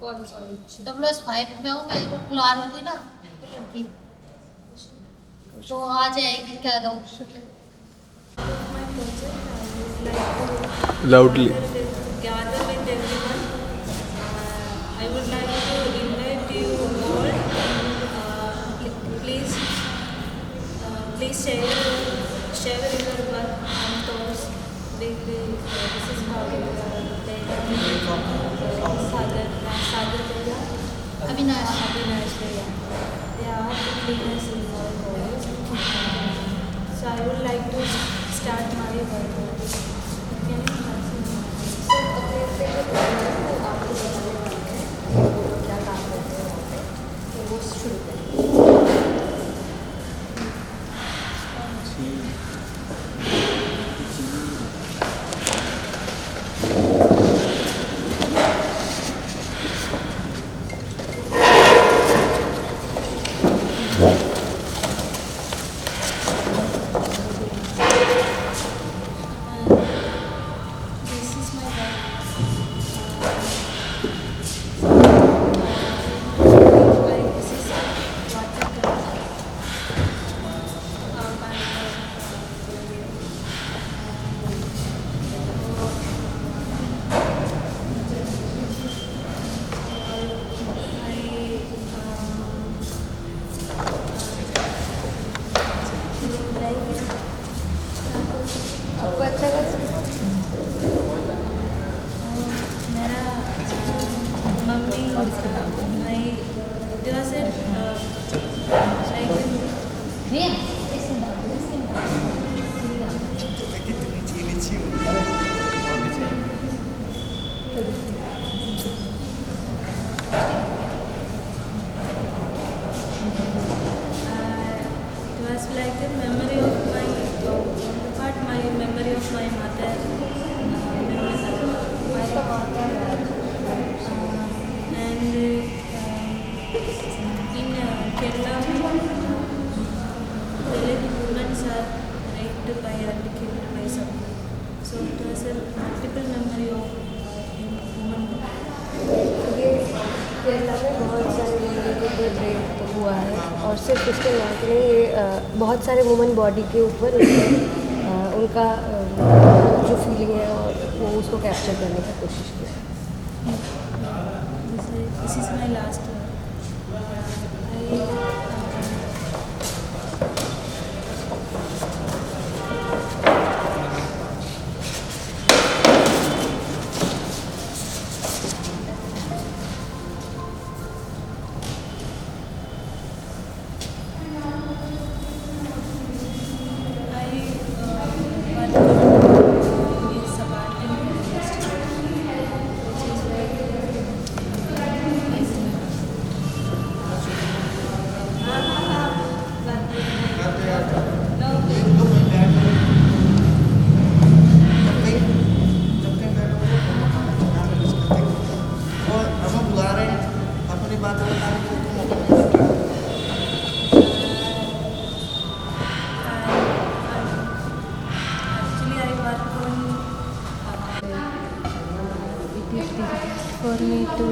तो +5 में हूँ, मेरे को बुला रही थी ना लड़की, तो आ जाएगी क्या दो। Loudly. Gather with everyone. I would like to invite you all. Please, please share your work and thoughts. This is how Sagar Bhaiya, Avinash Avinash Bhaiya. They are the cleaners in our college. So I would like to start my work. Can you आपको बताने वाले हैं वो क्या काम करते हैं वहाँ पे, तो वो शुरू करें। This is my work. This is watercolor. आपको अच्छा लगा? मेरा मम्मी मैं जो से it was like a memory of my part, my memory of my mother. And in Kerala, Dalit women are raped by and killed by someone. So it was a multiple memory of women. ये केरला में बहुत सारे लोगों के ऊपर rape हुआ है, और सिर्फ उसके नाम के नहीं, ये बहुत सारे वुमेन बॉडी के ऊपर उनका जो फीलिंग है और वो उसको कैप्चर करने की कोशिश की। This is my last one. Actually, I work on it is difficult for me to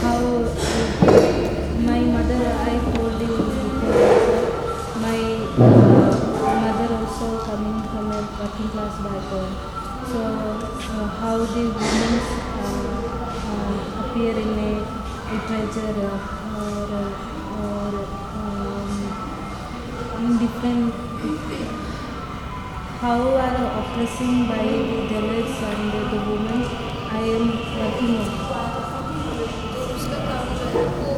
how my mother, I told you before, my mother also coming from a working class background. So how the women appear in a literature or in different, how are oppressing by the Dalits and the women, I am working on. तो उसका काम जो है वो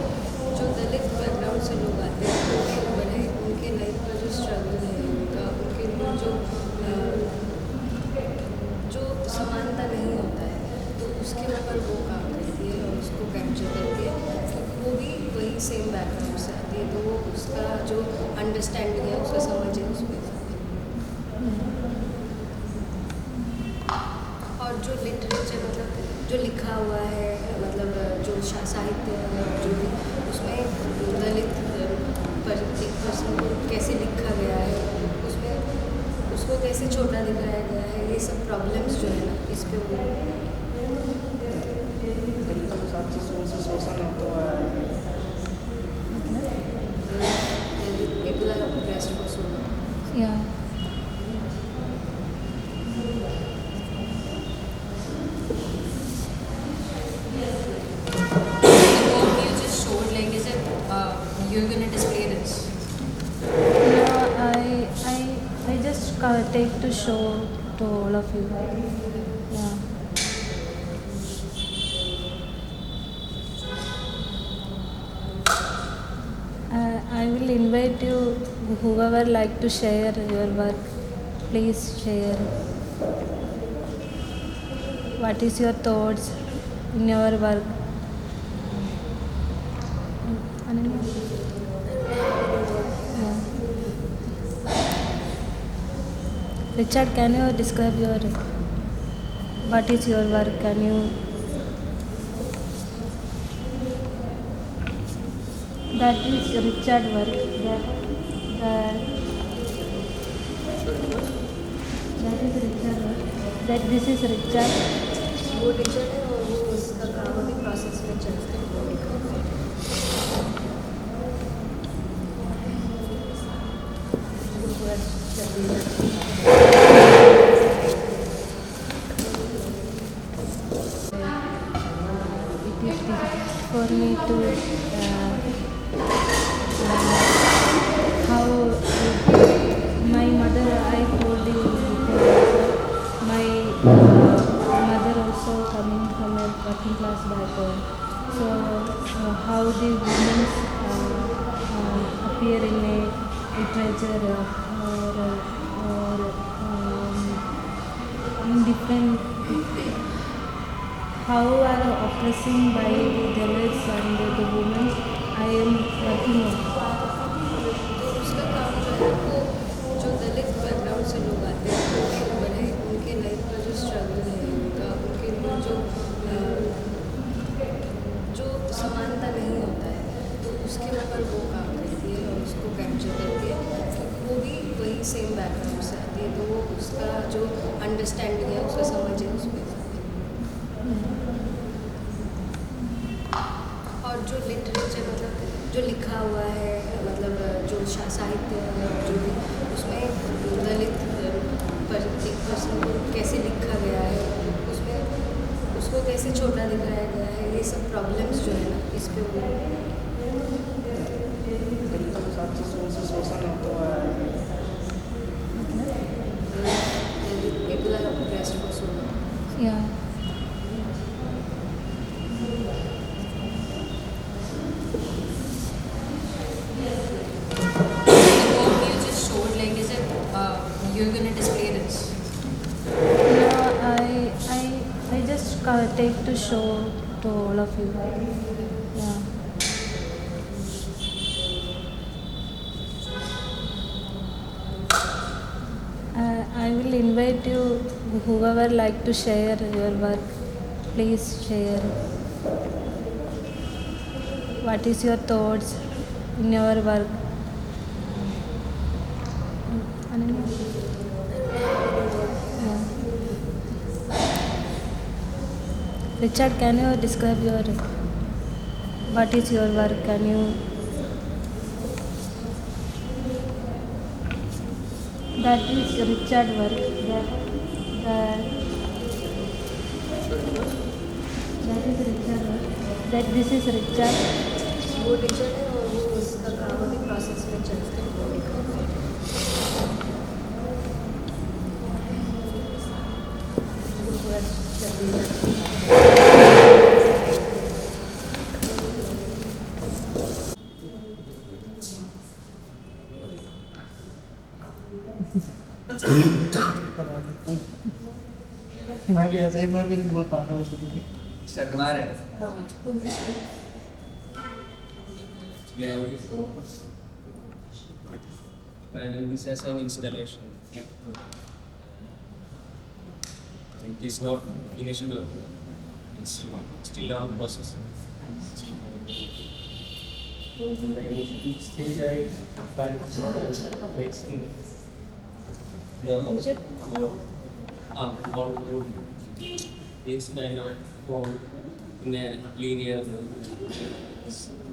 जो दलित background से लोग आते हैं उनके बड़े उनके लाइफ का जो स्ट्रगल है उनका, उनके लिए जो समानता नहीं होता है, तो उसके ऊपर वो काम करती है और उसको कैप्चर करती है, क्योंकि वो भी वही सेम बैकग्राउंड से आती है, तो वो उसका जो अंडरस्टैंडिंग है, उसका समझ है उसमें। और जो लिटरेचर मतलब जो लिखा हुआ है, मतलब जो साहित्य है जो भी उसमें दलित एक पर्सन को कैसे लिखा गया है, उसमें उसको कैसे छोटा दिखाया गया है, ये सब प्रॉब्लम्स जो है ना इस पे वो People are oppressed for so long. Yeah. The work you just showed, like, is it you're gonna display this? No, I just take to show to all of you. Yeah. I will invite you, whoever like to share your work, please share. What is your thoughts in your work? Ananya? Yeah. Richard, can you describe your what is your work? Can you? That is Richard work. That is Richard work. That this is Richard. वो teacher है और वो उसका काम अभी process में चल रहा है body का। वो पूरा चल रही है। It is difficult for me to how my mother, I told you before also, my mother also coming from a working class background. So how the women appear in a literature or in different how are oppressing by the Dalits and the women I am working on. उसका काम जो है वो जो दलित background से लोग आते हैं उनके ऊपर है, उनके लाइफ का जो स्ट्रगल है उनका, उनके लिए जो समानता नहीं होता है तो उसके ऊपर वो काम करती है और उसको कैप्चर करती है। वो भी वही सेम बैकग्राउंड से आती है तो वो उसका जो अंडरस्टैंडिंग है उसका समझ है उसमें। और जो लिटरेचर मतलब जो लिखा हुआ है मतलब जो साहित्य है जो भी उसमें दलित पर एक पर्सन को कैसे लिखा गया है उसमें उसको कैसे छोटा दिखाया गया है, ये सब प्रॉब्लम्स जो है ना इस पे वो people are oppressed for so long. Yeah. The work you just showed, like, is it you're gonna display this? No, I just take to show to all of you. Yeah. I will invite you, whoever like to share your work, please share. What is your thoughts in your work? Ananya? Yeah. Richard, can you describe your what is your work? Can you? That is Richard work. That is Richard work. That this is Richard. वो teacher है और वो उसका काम अभी process में चल रहा है body का। वो पूरा चल रही है। मैं भी नहीं बोल पा रहा हूँ शर्मा रहे and this has an installation. It is not finished. It's still on process. Each stage I find fixing the is kind of in a linear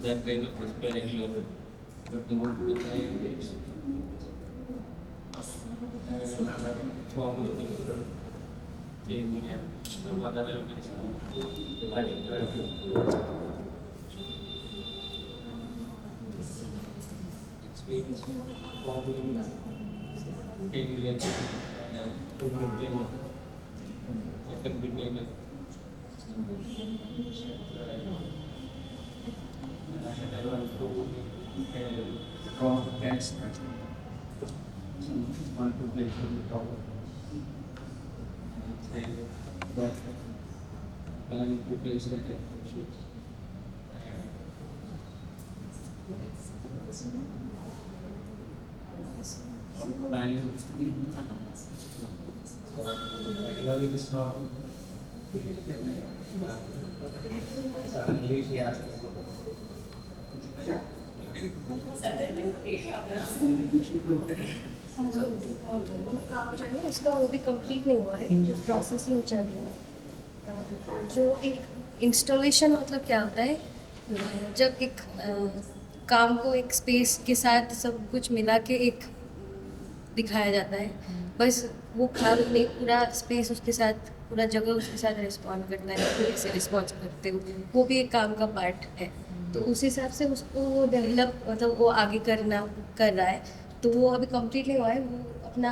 that kind of perpendicular. But the one with the is form of the experience forming alien काम जो है उसका वो भी complete नहीं हुआ है, जो प्रोसेसिंग चल रही है। जो एक इंस्टॉलेशन मतलब क्या होता है, जब एक काम को एक स्पेस के साथ सब कुछ मिला के एक दिखाया जाता है, बस वो काम नहीं, पूरा स्पेस उसके साथ, पूरा जगह उसके साथ रिस्पॉन्ड करना है, कैसे रिस्पॉन्स करते हो, वो भी एक काम का पार्ट है। तो उस हिसाब से उसको वो डेवलप, मतलब वो आगे कर रहा है, तो वो अभी कंप्लीट नहीं हुआ है। वो अपना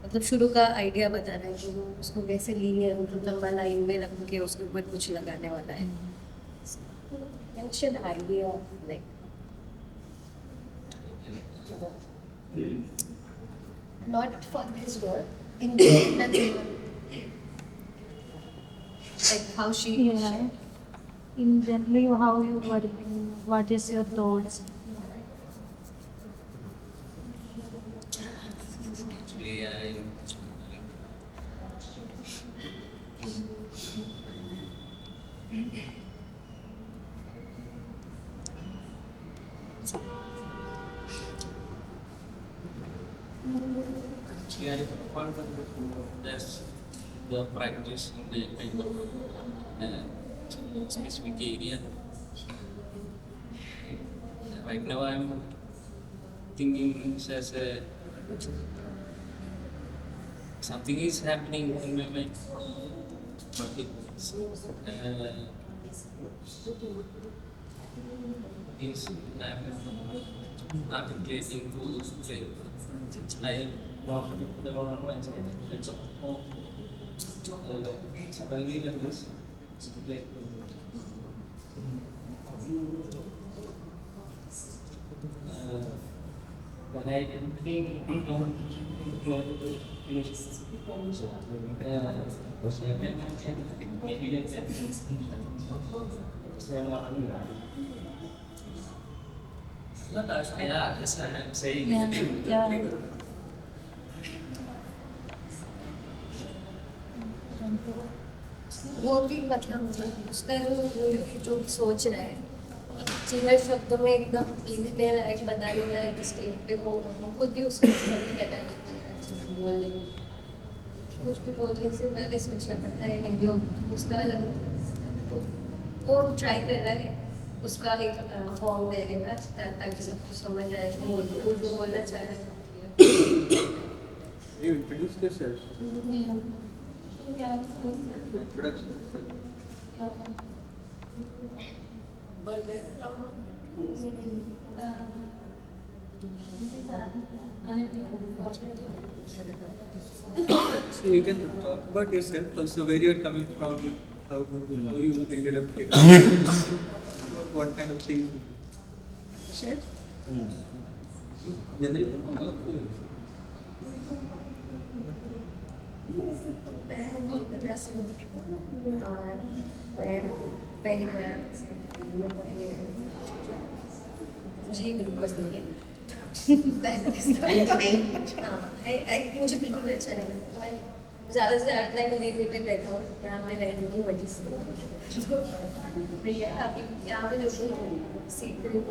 मतलब शुरू का आइडिया बता रहा है कि वो उसको कैसे लीनियर मतलब लंबा लाइन में रख के उसके ऊपर कुछ लगाने वाला है। Mention idea like Not for this work, in general. Like how she. Yeah. In generally, how you working? What is your thoughts? Actually, I found that's the practice in the kind of specific area. Right now, I'm thinking as a something is happening in my mind, but it's not relating to say I walk the wrong way. It's all suddenly like this. It's like when I think I'm saying Yeah. वो भी मतलब उसका जो सोच रहा है, जिन शब्दों में एकदम लिखने लायक बताने लायक स्टेज पे वो खुद भी उसको बोलने कुछ भी बोलने से पहले सोचना पड़ता है कि जो उसका वो ट्राई कर रहा है उसका एक फॉर्म देने का, ताकि सबको समझ आए कि वो जो बोलना चाह रहा है। You introduce yourself. Introduction. So you can talk about yourself also, where you are coming from, how you ended up here, what kind of things. Share. मुझे बिल्कुल अच्छा नहीं लगता। मैं ज़्यादा से ज़्यादा टाइम रिलेटेड रहता हूँ, यहाँ पे रहने की वजह से। यहाँ पे जो सीख रही हूँ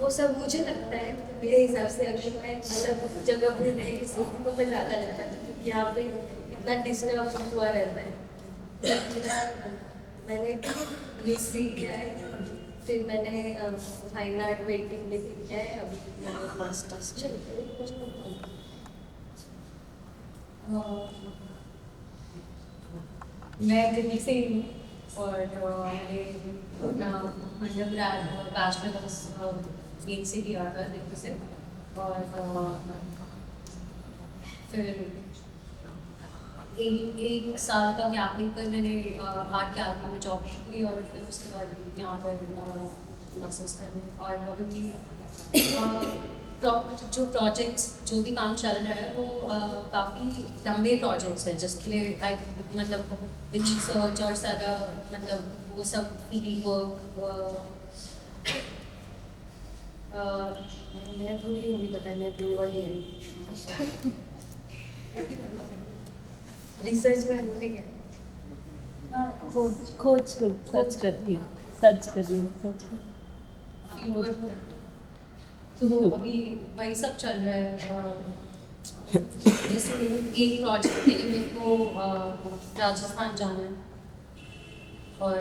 वो सब मुझे लगता है मेरे हिसाब से, अगर मैं अलग जगह पर नहीं सीखूँ तो मैं ज़्यादा लगता है, क्योंकि यहाँ पे इतना डिस्टर्ब हुआ रहता है। मैंने ग्रीसी किया है, फिर मैंने फाइन आर्ट पेंटिंग भी किया है, अभी मैंने मास्टर्स चल मैं दिल्ली से ही हूँ और मैंने अपना अंडरग्रेड बैचलर्स यहीं से किया था दिल्ली से और फिर एक साल का गैप लेकर मैंने आर्ट गैलरी में जॉब की और फिर उसके बाद यहाँ पर मास्टर्स करने और अभी जो प्रोजेक्ट्स जो भी काम चल रहा है वो काफ़ी लंबे प्रोजेक्ट्स हैं जिसके लिए मतलब रिसर्च और सारा मतलब वो सब फील्ड वर्क मैं थोड़ी हिंदी बताने दूँ और ये रिसर्च में हमने क्या खोज सर्च करती हूँ फील्ड वर्क तो अभी वही सब चल रहा है जैसे एक प्रोजेक्ट के लिए मेरे को राजस्थान जाना है और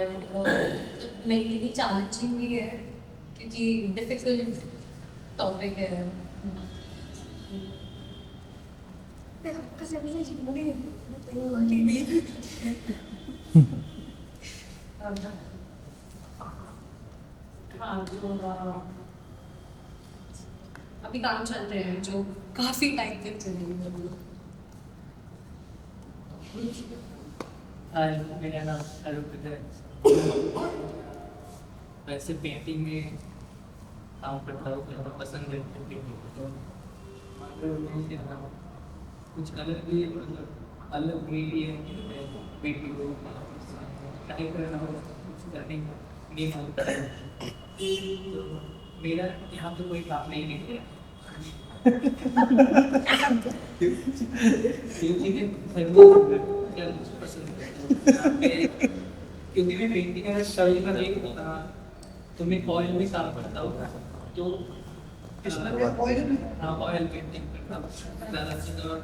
मेरे लिए चैलेंजिंग भी है क्योंकि डिफिकल्ट टॉपिक है हाँ तो अभी काम चल रहे हैं जो काफी टाइम तक चलेंगे हाय, मेरा नाम अरुण है। वैसे पेंटिंग में काम करता हूँ, मेरा पसंद है पेंटिंग। कुछ अलग भी मतलब अलग मीडियम पेंटिंग को ट्राई करना हो, कुछ करने नहीं होता है। तो मेरा यहाँ तो कोई काम नहीं है क्योंकि मैं पेंटिंग का स्टाइल का तो मैं ऑयल में काम करता हूँ तो हाँ ऑयल पेंटिंग करता हूँ,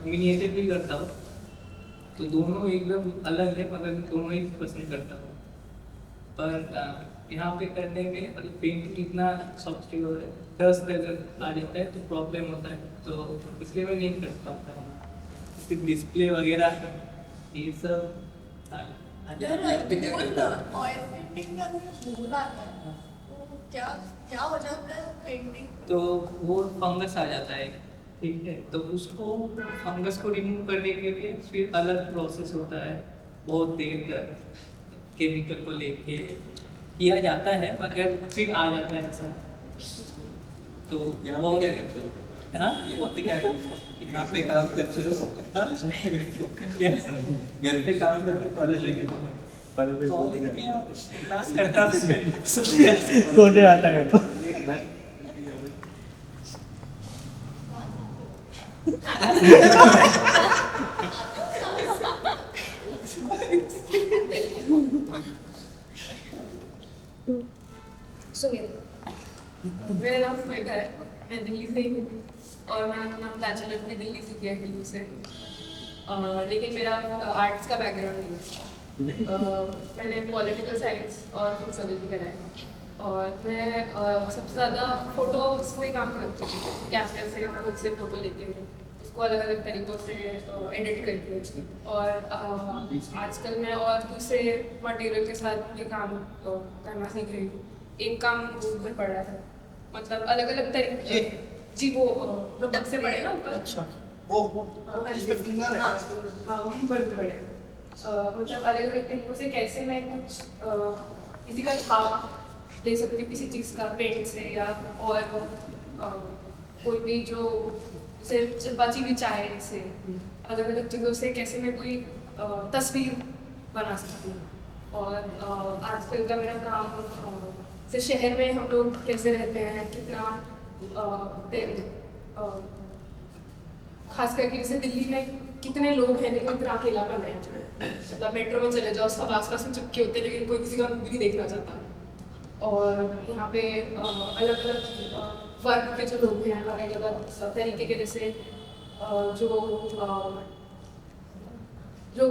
मिनिएचर भी करता हूँ। तो दोनों एकदम अलग है मगर दोनों ही पसंद करता हूँ। पर यहाँ पे करने में मतलब पेंटिंग इतना सॉफ्ट है, डस्ट अगर आ जाता है तो प्रॉब्लम होता है, तो इसलिए मैं नहीं कर पाता हूँ। सिर्फ डिस्प्ले वगैरह ये सब क्या हो जाता है पेंटिंग तो वो फंगस आ जाता है, ठीक है। तो उसको फंगस को रिमूव करने के लिए फिर अलग प्रोसेस होता है, बहुत देर तक केमिकल को लेके किया जाता है मगर फिर आ जाता है ऐसा। तो वो हाँ यहाँ पे काम करते हो घर पे काम करते क्लास करता कौन आता है तो मेरा नाम स्वेता है, मैं दिल्ली से ही हूँ और मैं अपना बैचलर भी दिल्ली से किया दिल्ली से। लेकिन मेरा आर्ट्स का बैकग्राउंड नहीं है। मैंने पॉलिटिकल साइंस और सोशोलॉजी करा है और मैं सबसे ज़्यादा फोटोज में काम करती हूँ। कैमरे से खुद से फोटो लेती हूँ, उसको अलग अलग तरीक़ों से एडिट करती हूँ और आजकल मैं और दूसरे मटेरियल के साथ भी काम करना सीख रही हूँ। एक काम ऊपर पड़ रहा है, मतलब अलग अलग तरीके जी वो प्रोडक्ट से पड़े ना ऊपर। अच्छा मतलब अलग अलग तरीकों से कैसे मैं कुछ किसी का छाप दे सकती हूँ किसी चीज़ का पेंट से या और कोई भी जो सिर्फ बची हुई चाय से अलग अलग चीज़ों से कैसे मैं कोई तस्वीर बना सकती हूँ। और आजकल का मेरा काम से शहर में हम लोग कैसे रहते हैं, कितना खास करके जैसे दिल्ली में कितने लोग हैं लेकिन इतना अकेलापन है। मतलब मेट्रो में चले जाओ सब आसपास में चिपके होते हैं लेकिन कोई किसी का मूवी नहीं देखना चाहता। और यहाँ पे अलग अलग वर्ग के जो लोग हैं अलग अलग तरीके के जैसे जो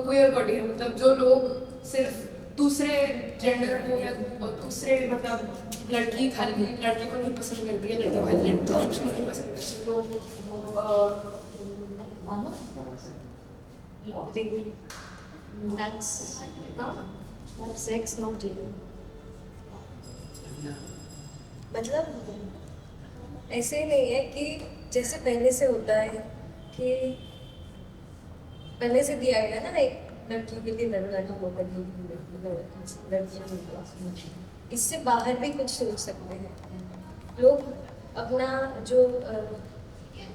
क्वेयर बॉडी है, मतलब जो लोग सिर्फ दूसरे जेंडर को या दूसरे मतलब लड़की खाली लड़के को नहीं पसंद करती है, लड़के खाली लड़की को नहीं पसंद करती, तो That's sex, not dating. मतलब ऐसे नहीं है कि जैसे पहले से होता है कि पहले से दिया गया ना एक लड़की के लिए लड़का को लड़की, इससे बाहर भी कुछ सोच सकते हैं लोग। अपना जो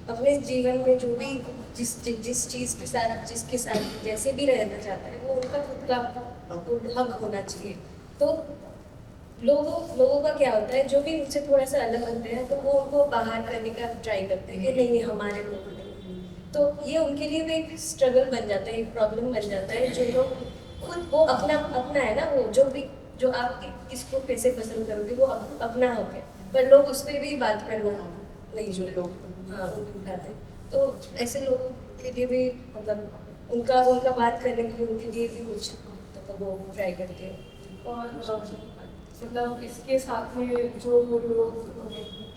अपने जीवन में जो भी जिस चीज़ के साथ जिसके साथ जैसे भी रहना चाहता है वो उनका खुद का हक होना चाहिए। तो लोगों का क्या होता है, जो भी उनसे थोड़ा सा अलग होते हैं तो वो उनको बाहर करने का ट्राई करते हैं कि नहीं हमारे लोग नहीं, तो ये उनके लिए भी एक स्ट्रगल बन जाता है, एक प्रॉब्लम बन जाता है। जो लोग खुद वो अपना है ना, वो जो आप किसको कैसे पसंद करोगे वो अपना हो गया, पर लोग उस पर भी बात करना नहीं जो लोग उठाते, तो ऐसे लोगों के लिए भी मतलब उनका बात करने के लिए उनके लिए भी कुछ मतलब वो ट्राई करते हैं। और मतलब इसके साथ में जो लोग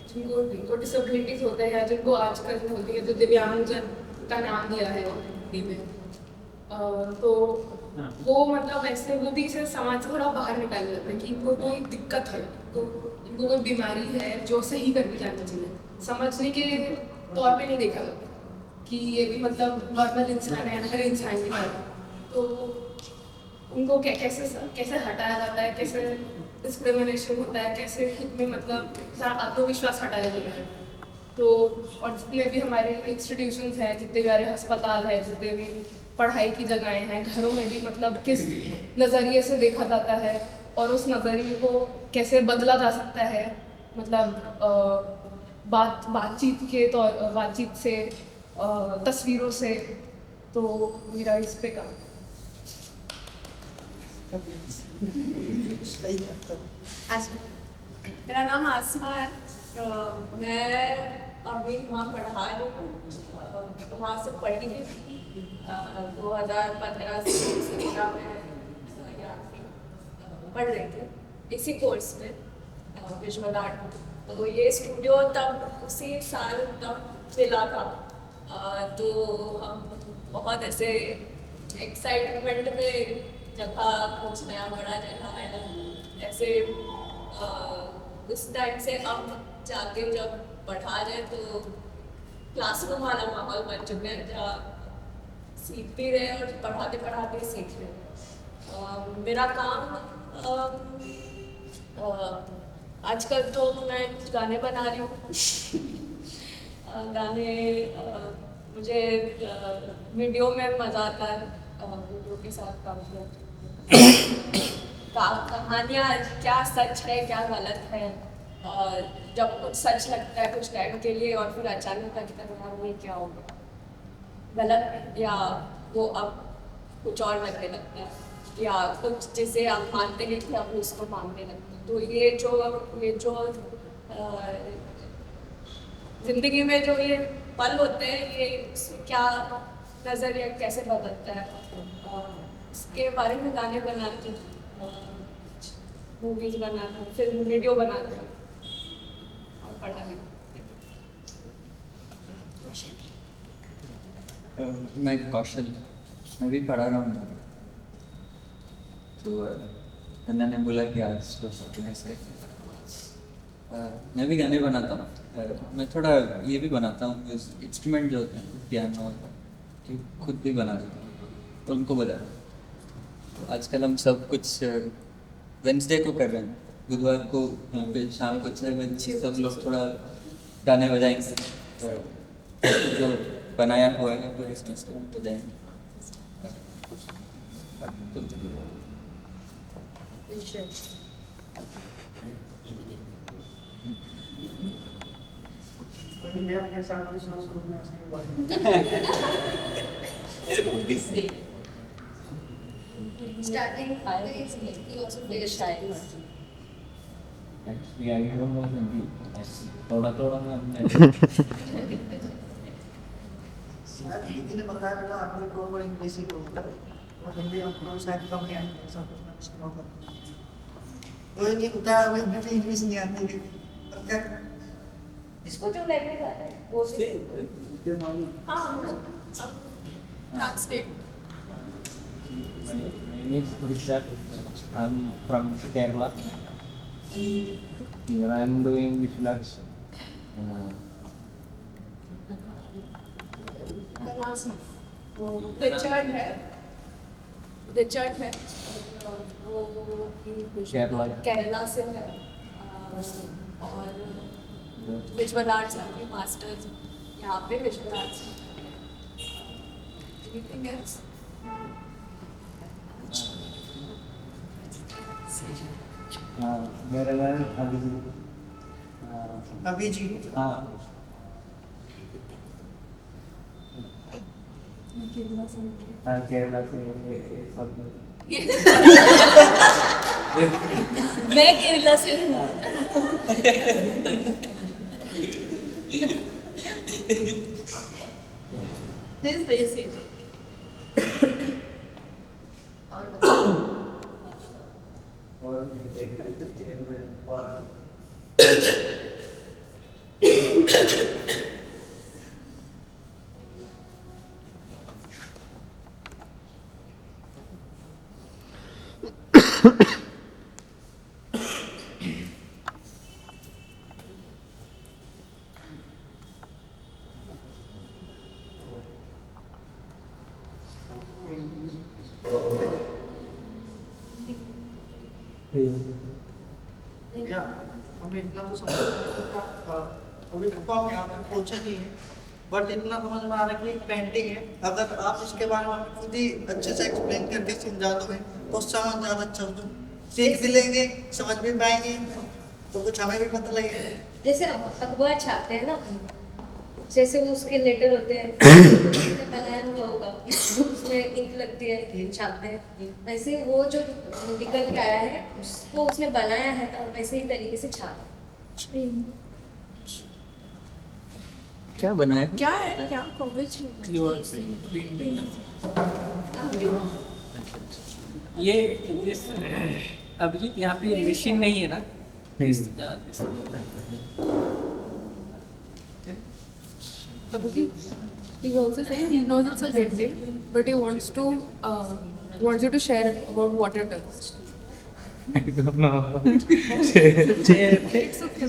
जिनको डिसेबिलिटीज होते हैं या जिनको आजकल होती है, जो दिव्यांगजन का नाम दिया है हिंदी में, तो वो मतलब ऐसे वो भी इसे समाज से थोड़ा बाहर निकाल जाते हैं कि इनको कोई दिक्कत है, तो इनको कोई बीमारी है जो सही करके जाना चाहिए। समझने के तौर पे नहीं देखा जाता कि ये भी मतलब नॉर्मल इंसान है, हर इंसान की तरह, तो उनको कैसे हटाया जाता है, कैसे डिस्क्रिमिनेशन होता है, कैसे खुद में मतलब आत्मविश्वास हटाया जाता है। तो और जितने भी हमारे इंस्टीट्यूशंस हैं, जितने भी हमारे अस्पताल है, जितने भी पढ़ाई की जगहें हैं, घरों में भी मतलब किस नज़रिए से देखा जाता है और उस नज़रिए को कैसे बदला जा सकता है, मतलब बातचीत से तस्वीरों से। तो मेरा इस पे काम मेरा नाम आसमा है। मैं अभी वहाँ पढ़ा रही हूँ, वहाँ से पढ़ी भी थी 2015 से 2017 में पढ़ रही थी इसी कोर्स में विजुअल आर्ट। तो ये स्टूडियो तब उसी साल तब मिला था, तो हम बहुत ऐसे एक्साइटमेंट में जगह कुछ नया बड़ा जगह है ऐसे उस टाइम से हम जाके जब पढ़ा रहे तो क्लासरूम वाला माहौल बन चुका है जहाँ सीख भी रहे और पढ़ाते पढ़ाते सीख रहे। मेरा काम आजकल तो मैं गाने बना रही हूँ गाने मुझे वीडियो में मज़ा आता है, वीडियो के साथ काम किया कहानियाँ क्या सच है क्या गलत है, जब कुछ सच लगता है कुछ टाइम के लिए और फिर अचानक लगता है यार वो क्या होगा गलत, या वो अब कुछ और लगने लगता है, या कुछ जिसे आप मानते हैं कि आप उसको मानने लगते हैं। तो ये जो जिंदगी में जो ये पल होते हैं ये क्या नज़रिया कैसे बदलता है, इसके बारे में गाने बनाते हैं, मूवीज बनाते हैं, फिल्म वीडियो बनाते हैं और पढ़ाते हैं। मैं कौशल, मैं भी पढ़ा रहा हूँ। तो नन्ना ने बोला कि आज तो ऐसे मैं भी गाने बनाता हूँ। मैं थोड़ा ये भी बनाता हूँ, इंस्ट्रूमेंट जो होते हैं पियानो खुद भी बना देता हूँ तो उनको बजा। तो आजकल हम सब कुछ वेंसडे को कर रहे हैं, बुधवार को यहाँ पे शाम को 6 बजे सब लोग थोड़ा गाने बजाएंगे, तो जो बनाया हुआ है वो इस इंस्ट्रूमेंट बजाएंगे। Starting he also played a child. Actually, I don't know Hindi. थोड़ा मैं अपने हिंदी में बताया बेटा आपने को इंग्लिश ही बोलता हिंदी में शायद कम ही आएंगे ऐसा कुछ मैं सुना था। वो नहीं होता है, मुझे भी इंग्लिश नहीं आती है, पर क्या करें? इसको जो लैंग्वेज आता है वो से हाँ translate My name is Rishabh. I'm from Kerala. Here I am doing reflex. Richard है वो केरला। केरला से है और विजुअल आर्ट्स में मास्टर्स यहाँ पे विजुअल आर्ट्स एनीथिंग एल्स मेरा नाम अभिजीत। अभी जी हाँ केरला से मैं केरला से हूँ दिस बेसिक या हमें इतना तो समझ अभी हम यहाँ पे पहुँचे नहीं है, बट इतना समझ में आ रहा है कि एक पेंटिंग है, अगर आप इसके बारे में खुद ही अच्छे से एक्सप्लेन करके समझा दोगे तो समझ ज़्यादा अच्छा हो, सीख भी लेंगे, समझ भी पाएंगे, तो कुछ हमें भी पता लगेगा। जैसे अखबार छापते हैं ना, जैसे वो उसके लेटर होते हैं बनाया हुआ होगा, उसमें इंक लगती है, छापते हैं, वैसे वो जो निकल के आया है उसको उसने बनाया है और वैसे ही तरीके से छापा। क्या बनाया? क्या है क्या कॉलेज ये अभी यहाँ पे मशीन नहीं है ना, He also saying he knows it's a great thing, but he wants you to share about what it is. I don't know. It's okay.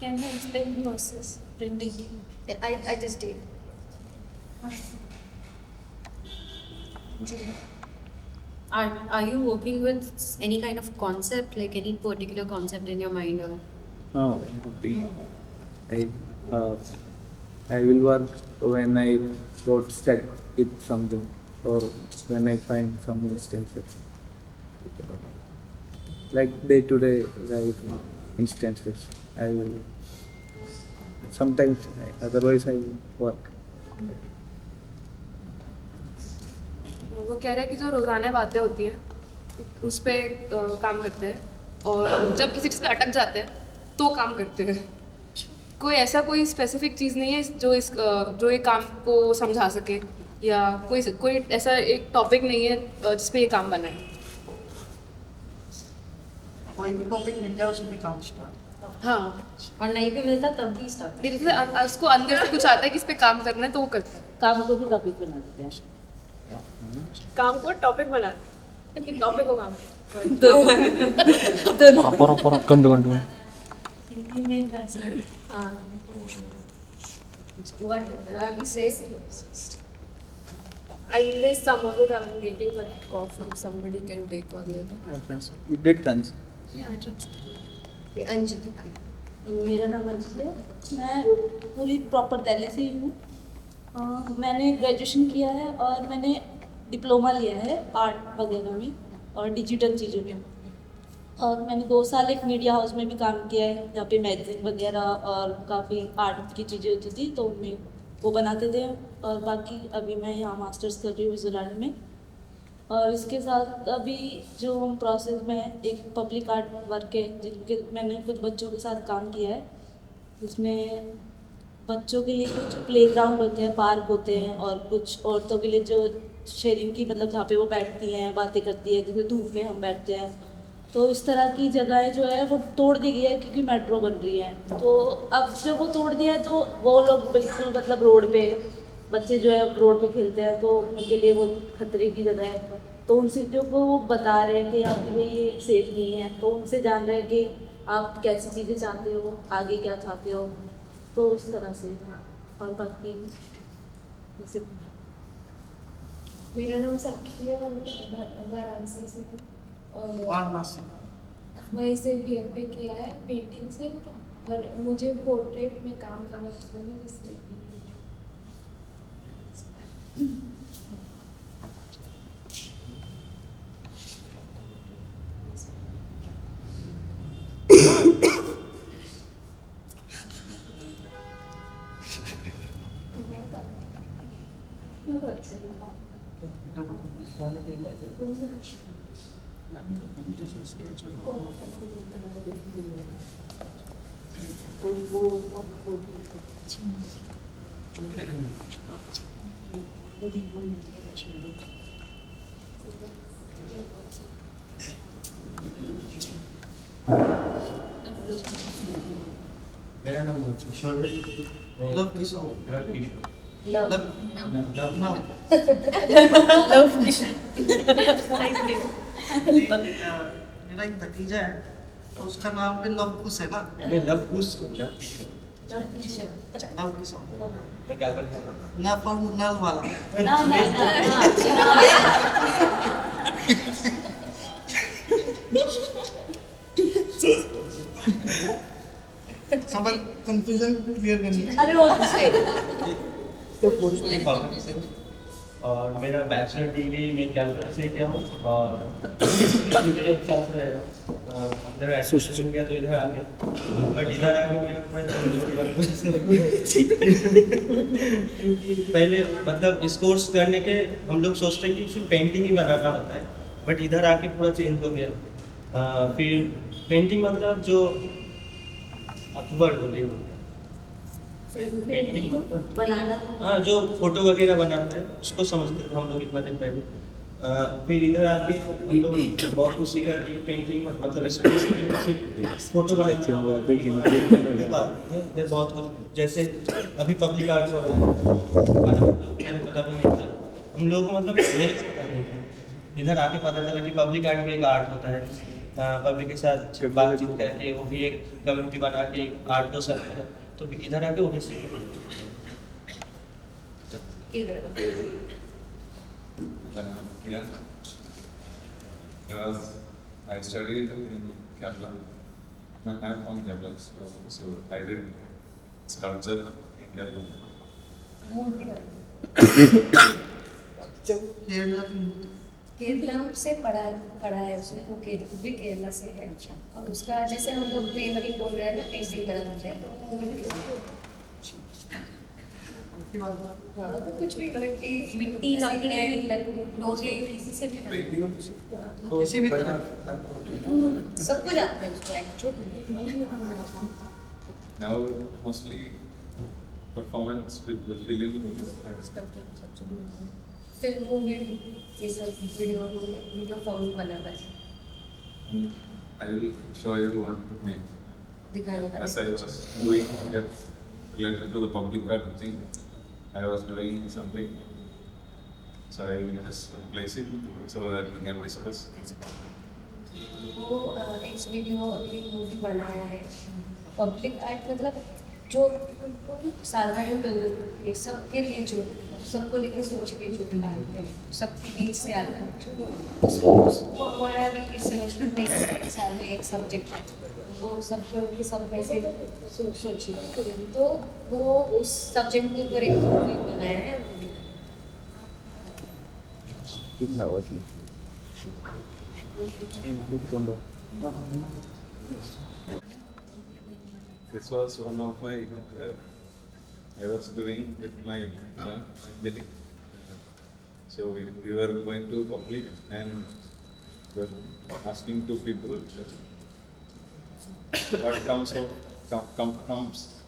Can you explain the process printing? I just did. Are you working with any kind of concept, like any particular concept in your mind? Or? No, I will work when I got stuck with something or when I find some instances. Like day-to-day life instances, I will sometimes, otherwise I will work. वो कह रहे हैं कि जो रोजाना बातें होती हैं उस पे काम करते हैं और जब किसी चीज़ पे अटक जाते हैं तो काम करते हैं। कोई ऐसा कोई स्पेसिफिक चीज़ नहीं है जो ये काम को समझा सके या कोई ऐसा एक टॉपिक नहीं है जिस पे ये काम बना है। कोई भी टॉपिक मिल जाए उसमें काम स्टार्ट। हाँ, और नहीं भी मिलता तब भी स्टार्ट। धीरे धीरे उसको अंदर से कुछ आता है कि इस पे काम करना है तो वो करता है। काम को भी टॉपिक बना देते हैं। काम को टॉपिक बना लेकिन टॉपिक को काम What I say? I list some of it. I'm waiting for a call from somebody can take one. You did tons. Anjali, मेरा नाम अंजलि है, मैं पूरी प्रॉपर दिल्ली से ही हूँ। मैंने ग्रेजुएशन किया है और मैंने डिप्लोमा लिया है आर्ट वगैरह में और डिजिटल चीज़ों में। और मैंने 2 साल एक मीडिया हाउस में भी काम किया है जहाँ पे मैगजीन वगैरह और काफ़ी आर्ट की चीज़ें होती थी तो मैं वो बनाते थे। और बाकी अभी मैं यहाँ मास्टर्स कर रही हूँ विजुअल आर्ट में। और इसके साथ अभी जो प्रोसेस में है एक पब्लिक आर्ट वर्क है जिनके मैंने कुछ बच्चों के साथ काम किया है, जिसमें बच्चों के लिए कुछ प्ले ग्राउंड होते हैं, पार्क होते हैं, और कुछ औरतों के लिए जो शेयरिंग की, मतलब जहाँ पे वो बैठती हैं, बातें करती है, जैसे धूप में हम बैठते हैं। तो इस तरह की जगहें जो है वो तोड़ दी गई है क्योंकि मेट्रो बन रही है। तो अब जब वो तोड़ दिया है तो वो लोग बिल्कुल मतलब रोड पे, बच्चे जो है रोड पे खेलते हैं, तो उनके लिए वो खतरे की जगह है। तो उन चीज़ों को वो बता रहे हैं कि आपके लिए ये सेफ नहीं है, तो उनसे जान रहे हैं कि आप कैसी चीज़ें चाहते हो, आगे क्या चाहते हो, तो उस तरह से। और बाकी जैसे मेरा नाम साक्षी है, मैं वाराणसी से हूँ और वाराणसी वहीं से BFA किया है पेंटिंग से, और मुझे पोर्ट्रेट में काम करना पसंद है इसलिए। मेरा नाम किशोर है। लव किशोर। लव नाम मेरा एक भतीजा है, तो उसका नाम भी लव कुश है ना। लव कुश लव किशोर ना पर नल वाला समझ कंफ्यूजन क्लियर करनी है। अरे वो और मेरा बैचलर डिग्री में कैलकुलस से किया हूँ, और मेरे साथ इधर एसोसिएशन किया तो इधर आ गया, बट इधर आके पहले मतलब इस कोर्स करने के हम लोग सोचते हैं कि सिर्फ पेंटिंग ही बनाना होता है, बट इधर आके पूरा चेंज हो गया। फिर पेंटिंग मतलब जो अकबर बोले बनाना, हाँ, जो फोटो वगैरह बनाते हैं उसको समझते थे हम लोग इतना दिन पहले। फिर इधर आके हम लोग बहुत कुछ सीखा कि पेंटिंग मतलब फोटो बनाते हैं बहुत कुछ, जैसे अभी पब्लिक आर्ट हो रहा है, पता भी नहीं था हम लोग को, मतलब इधर आके पता चला कि पब्लिक आर्ट भी एक आर्ट होता है। पब्लिक के साथ बातचीत करके वो भी एक कम्युनिटी बना के एक आर्ट हो सकता है, तो इधर आके वो भी सीखे। I studied in Kerala. I'm from Kerala, so I did sculpture in Kerala. Kerala से पढ़ा है उसने, वो भी केरला से है। और उसका जैसे हम लोग पेंटिंग बोल रहे हैं ना, पेंटिंग करते हैं कुछ भी मिट्टी किसी से भी सब कुछ आता है उसको। Now mostly performance with the film. फिल्मों में ये सब वीडियो फॉर्म बना है। I will show you one thing. दिखाने As I was doing related to the public art thing, I was doing something, so I will just place it so that we can discuss. वो एक video एक movie बनाया है। Public art मतलब जो साधारण लोग ये सबके लिए, जो सबको लेकर सोच के जो बनाते हैं, सबके बीच से आता है। वो हमारा भी इस साल में एक सब्जेक्ट है, वो सब के सब में से सोचिए, तो वो उस सब्जेक्ट के ऊपर एक मूवी बनाया है। कितना वजन This was one of my I was doing with my son, Billy. So we were going to public and we were asking two people what comes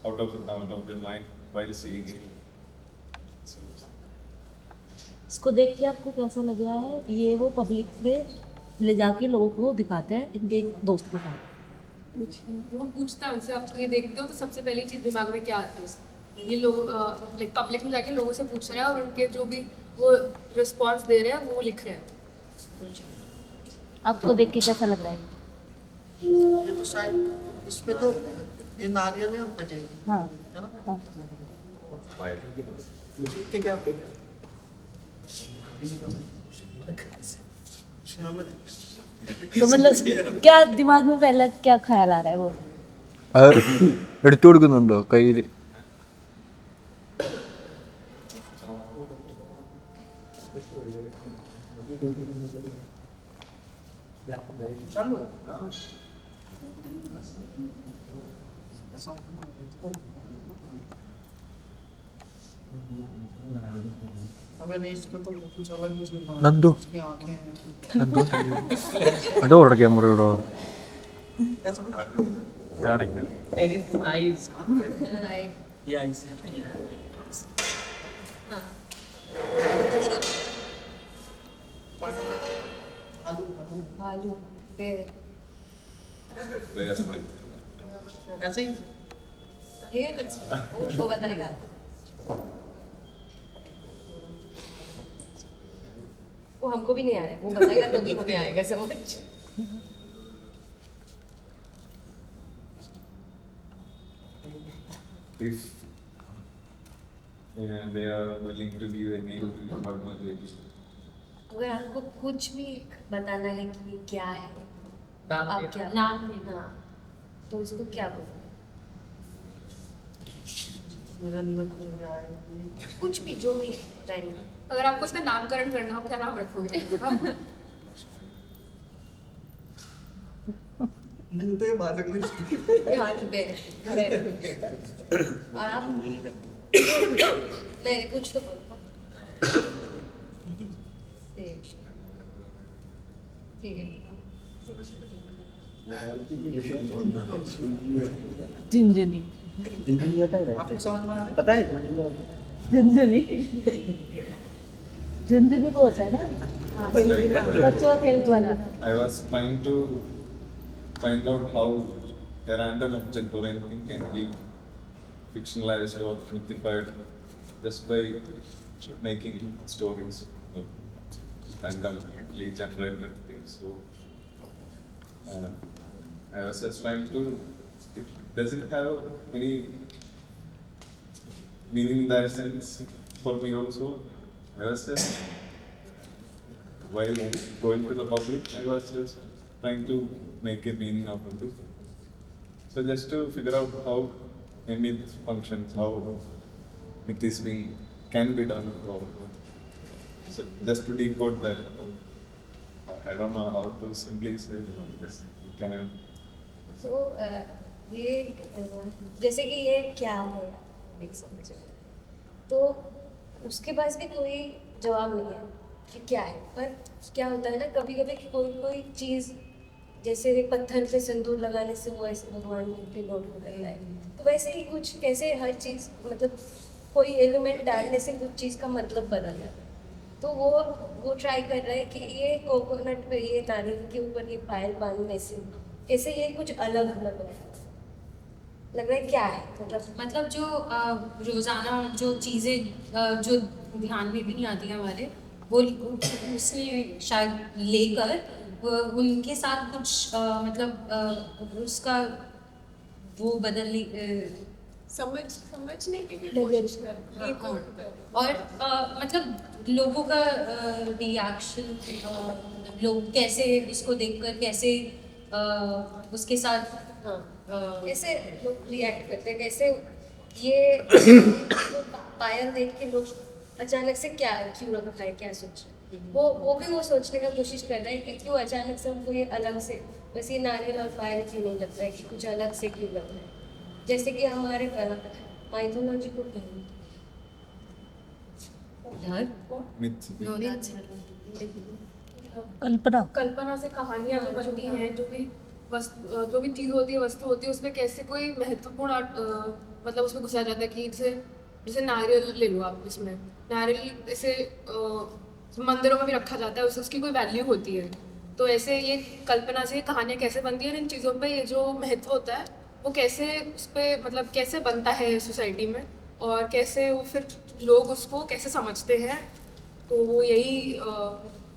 out of the mind while seeing it. So, इसको देख के आपको कैसा लग रहा है? ये वो पब्लिक में ले जाके लोगों को दिखाते हैं इनके एक दोस्त के साथ। वो पूछता है उनसे, आप ये देखते हो तो सबसे पहली चीज़ दिमाग में क्या आती है? ये लोग लाइक पब्लिक में जाके लोगों से पूछ रहे हैं और उनके जो भी वो रिस्पॉन्स दे रहे हैं वो लिख रहे हैं। आपको देख के कैसा लग रहा है? ये तो शायद इसमें तो ये नारियल है बजेगी, हाँ है ना? हाँ। ठीक है क्या? तो मतलब क्या दिमाग में पहला क्या ख्याल आ रहा है वो? എടുത്തു കൊടുക്കുന്നുണ്ടോ കയ്യിൽ? अबे नहीं, इसमें तो कुछ अलग ही നന്ദു इसकी आंखें हैं। നന്ദു അതോടെ ക്യാമറ ഇടോ? eyes. Yeah, eyes. आलू पेड़ whereas my ऐसे ही ये वो बताएगा। वो हमको भी नहीं आ रहा है, वो बताएगा तो भी हमें आएगा समझ। if they are willing to give a name to Mahatma Gandhi. अगर आपको कुछ भी बताना है कि क्या है, नाम आप क्या? क्या नाम लेना, तो उसको क्या बोलोगे? कुछ भी जो भी टाइम। अगर आपको उसका नामकरण करना हो क्या नाम रखोगे? मिलते हैं बात करने। हाथ पे और आप नहीं कुछ तो बोलो। ठीक है। झुनझुनी आपको समझ में आ रहा है? पता है झुनझुनी झुनझुनी को होता है ना बच्चों का खेल वाला। I was trying to find out how a random object or anything can be fictionalized or mythified just by making stories randomly generated things. So I was just trying to, does it have any meaning in that sense for me also? I was just, while going to the public, I was just trying to make a meaning out of it. So just to figure out how a myth functions, how myth is being, can be done. So just to decode that. I don't know how to simply say this. Can I? तो ये जैसे कि ये क्या है एक समझो, तो उसके पास भी कोई जवाब नहीं है कि क्या है। पर क्या होता है ना, कभी कभी कोई चीज़ जैसे पत्थर पे सिंदूर लगाने से वो ऐसे भगवान पे नोट हो रहा है, तो वैसे ही कुछ कैसे हर चीज़ मतलब कोई एलिमेंट डालने से कुछ चीज़ का मतलब बदल जाता है। तो वो ट्राई कर रहा है कि ये कोकोनट पे ये नारियल के ऊपर ये पायल बांधने से कैसे ये कुछ अलग लग रहा है क्या है मतलब जो रोज़ाना जो चीज़ें जो ध्यान में भी नहीं आती हैं हमारे, वो उसने शायद लेकर उनके साथ कुछ मतलब उसका वो बदलने समझने के लिए कोशिश कर रही हूँ। और मतलब लोगों का रिएक्शन, लोग कैसे इसको देखकर कैसे उसके साथ कैसे लोग रिएक्ट करते हैं, कैसे ये पायल देख के लोग अचानक से क्या क्यों रखा है, क्या सोच रहे हैं, वो भी वो सोचने का कोशिश कर रहा है कि क्यों अचानक से हमको ये अलग से, बस ये नारियल और पायल क्यों नहीं लगता है कि कुछ अलग से क्यों लग रहा है। जैसे कि हमारे माइथोलॉजी को कल्पना से कहानियाँ बनती हैं, जो भी चीज़ होती है, वस्तु होती है, उसमें कैसे कोई महत्वपूर्ण मतलब उसमें घुसा जाता है कि इसे जैसे नारियल ले लो आप, इसमें नारियल ऐसे मंदिरों में भी रखा जाता है, उसकी कोई वैल्यू होती है। तो ऐसे ये कल्पना से कहानियाँ कैसे बनती है, इन चीज़ों पे ये जो महत्व होता है वो कैसे उस पर मतलब कैसे बनता है सोसाइटी में, और कैसे वो फिर लोग उसको कैसे समझते हैं, तो वो यही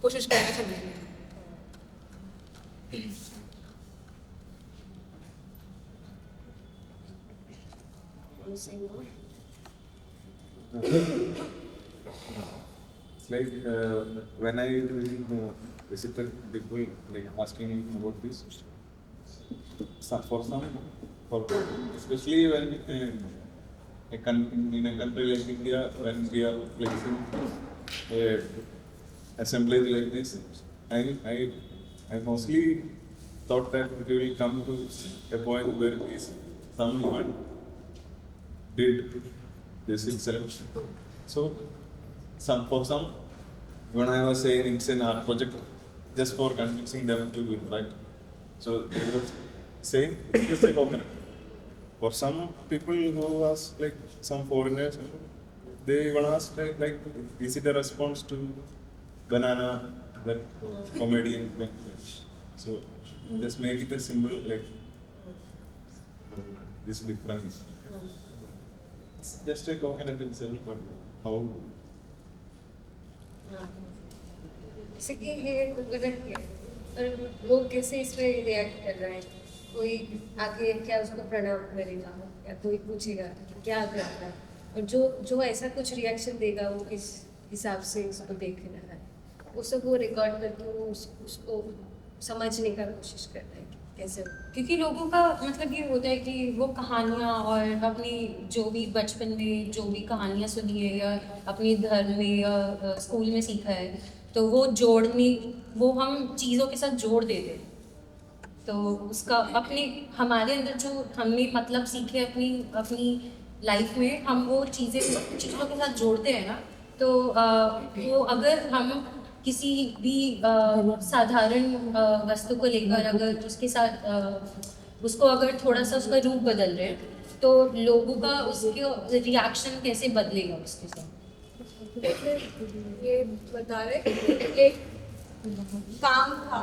कोशिश करना चाहिए। It's like when I visited people like asking about this. For especially when in a country like India, when we are placing assemblies like this, I mostly thought that it will come to a point where someone did this itself. So for some, when I was saying it's an art project, just for convincing them to do it, right? So they were saying it's a coconut. For some people who was like some foreigners, they even asked like is it a response to banana, that comedian? So just make it a symbol like this difference. It's just a coconut itself, but how? जैसे कि ये गलत है, और लोग कैसे इस पे रिएक्ट कर रहे हैं, कोई आके क्या उसको प्रणाम करेगा या कोई पूछेगा कि क्या कर रहा है, और जो ऐसा कुछ रिएक्शन देगा वो किस हिसाब से उसको देख रहा है, वो सब वो रिकॉर्ड करके वो उसको समझने का कोशिश कर रहे हैं कैसे। क्योंकि लोगों का मतलब ये होता है कि वो कहानियाँ और अपनी जो भी बचपन में जो भी कहानियाँ सुनी है या अपने धर्म में या स्कूल में सीखा है, तो वो हम चीज़ों के साथ जोड़ देते हैं। तो उसका हमारे अंदर जो हमने मतलब सीखे अपनी लाइफ में, हम वो चीज़ों के साथ जोड़ते हैं ना, तो वो अगर हम किसी भी साधारण वस्तु को लेकर अगर उसके साथ उसको अगर थोड़ा सा उसका रूप बदल रहे हैं, तो लोगों का उसके रिएक्शन कैसे बदलेगा उसके साथ। ये बता रहे एक काम था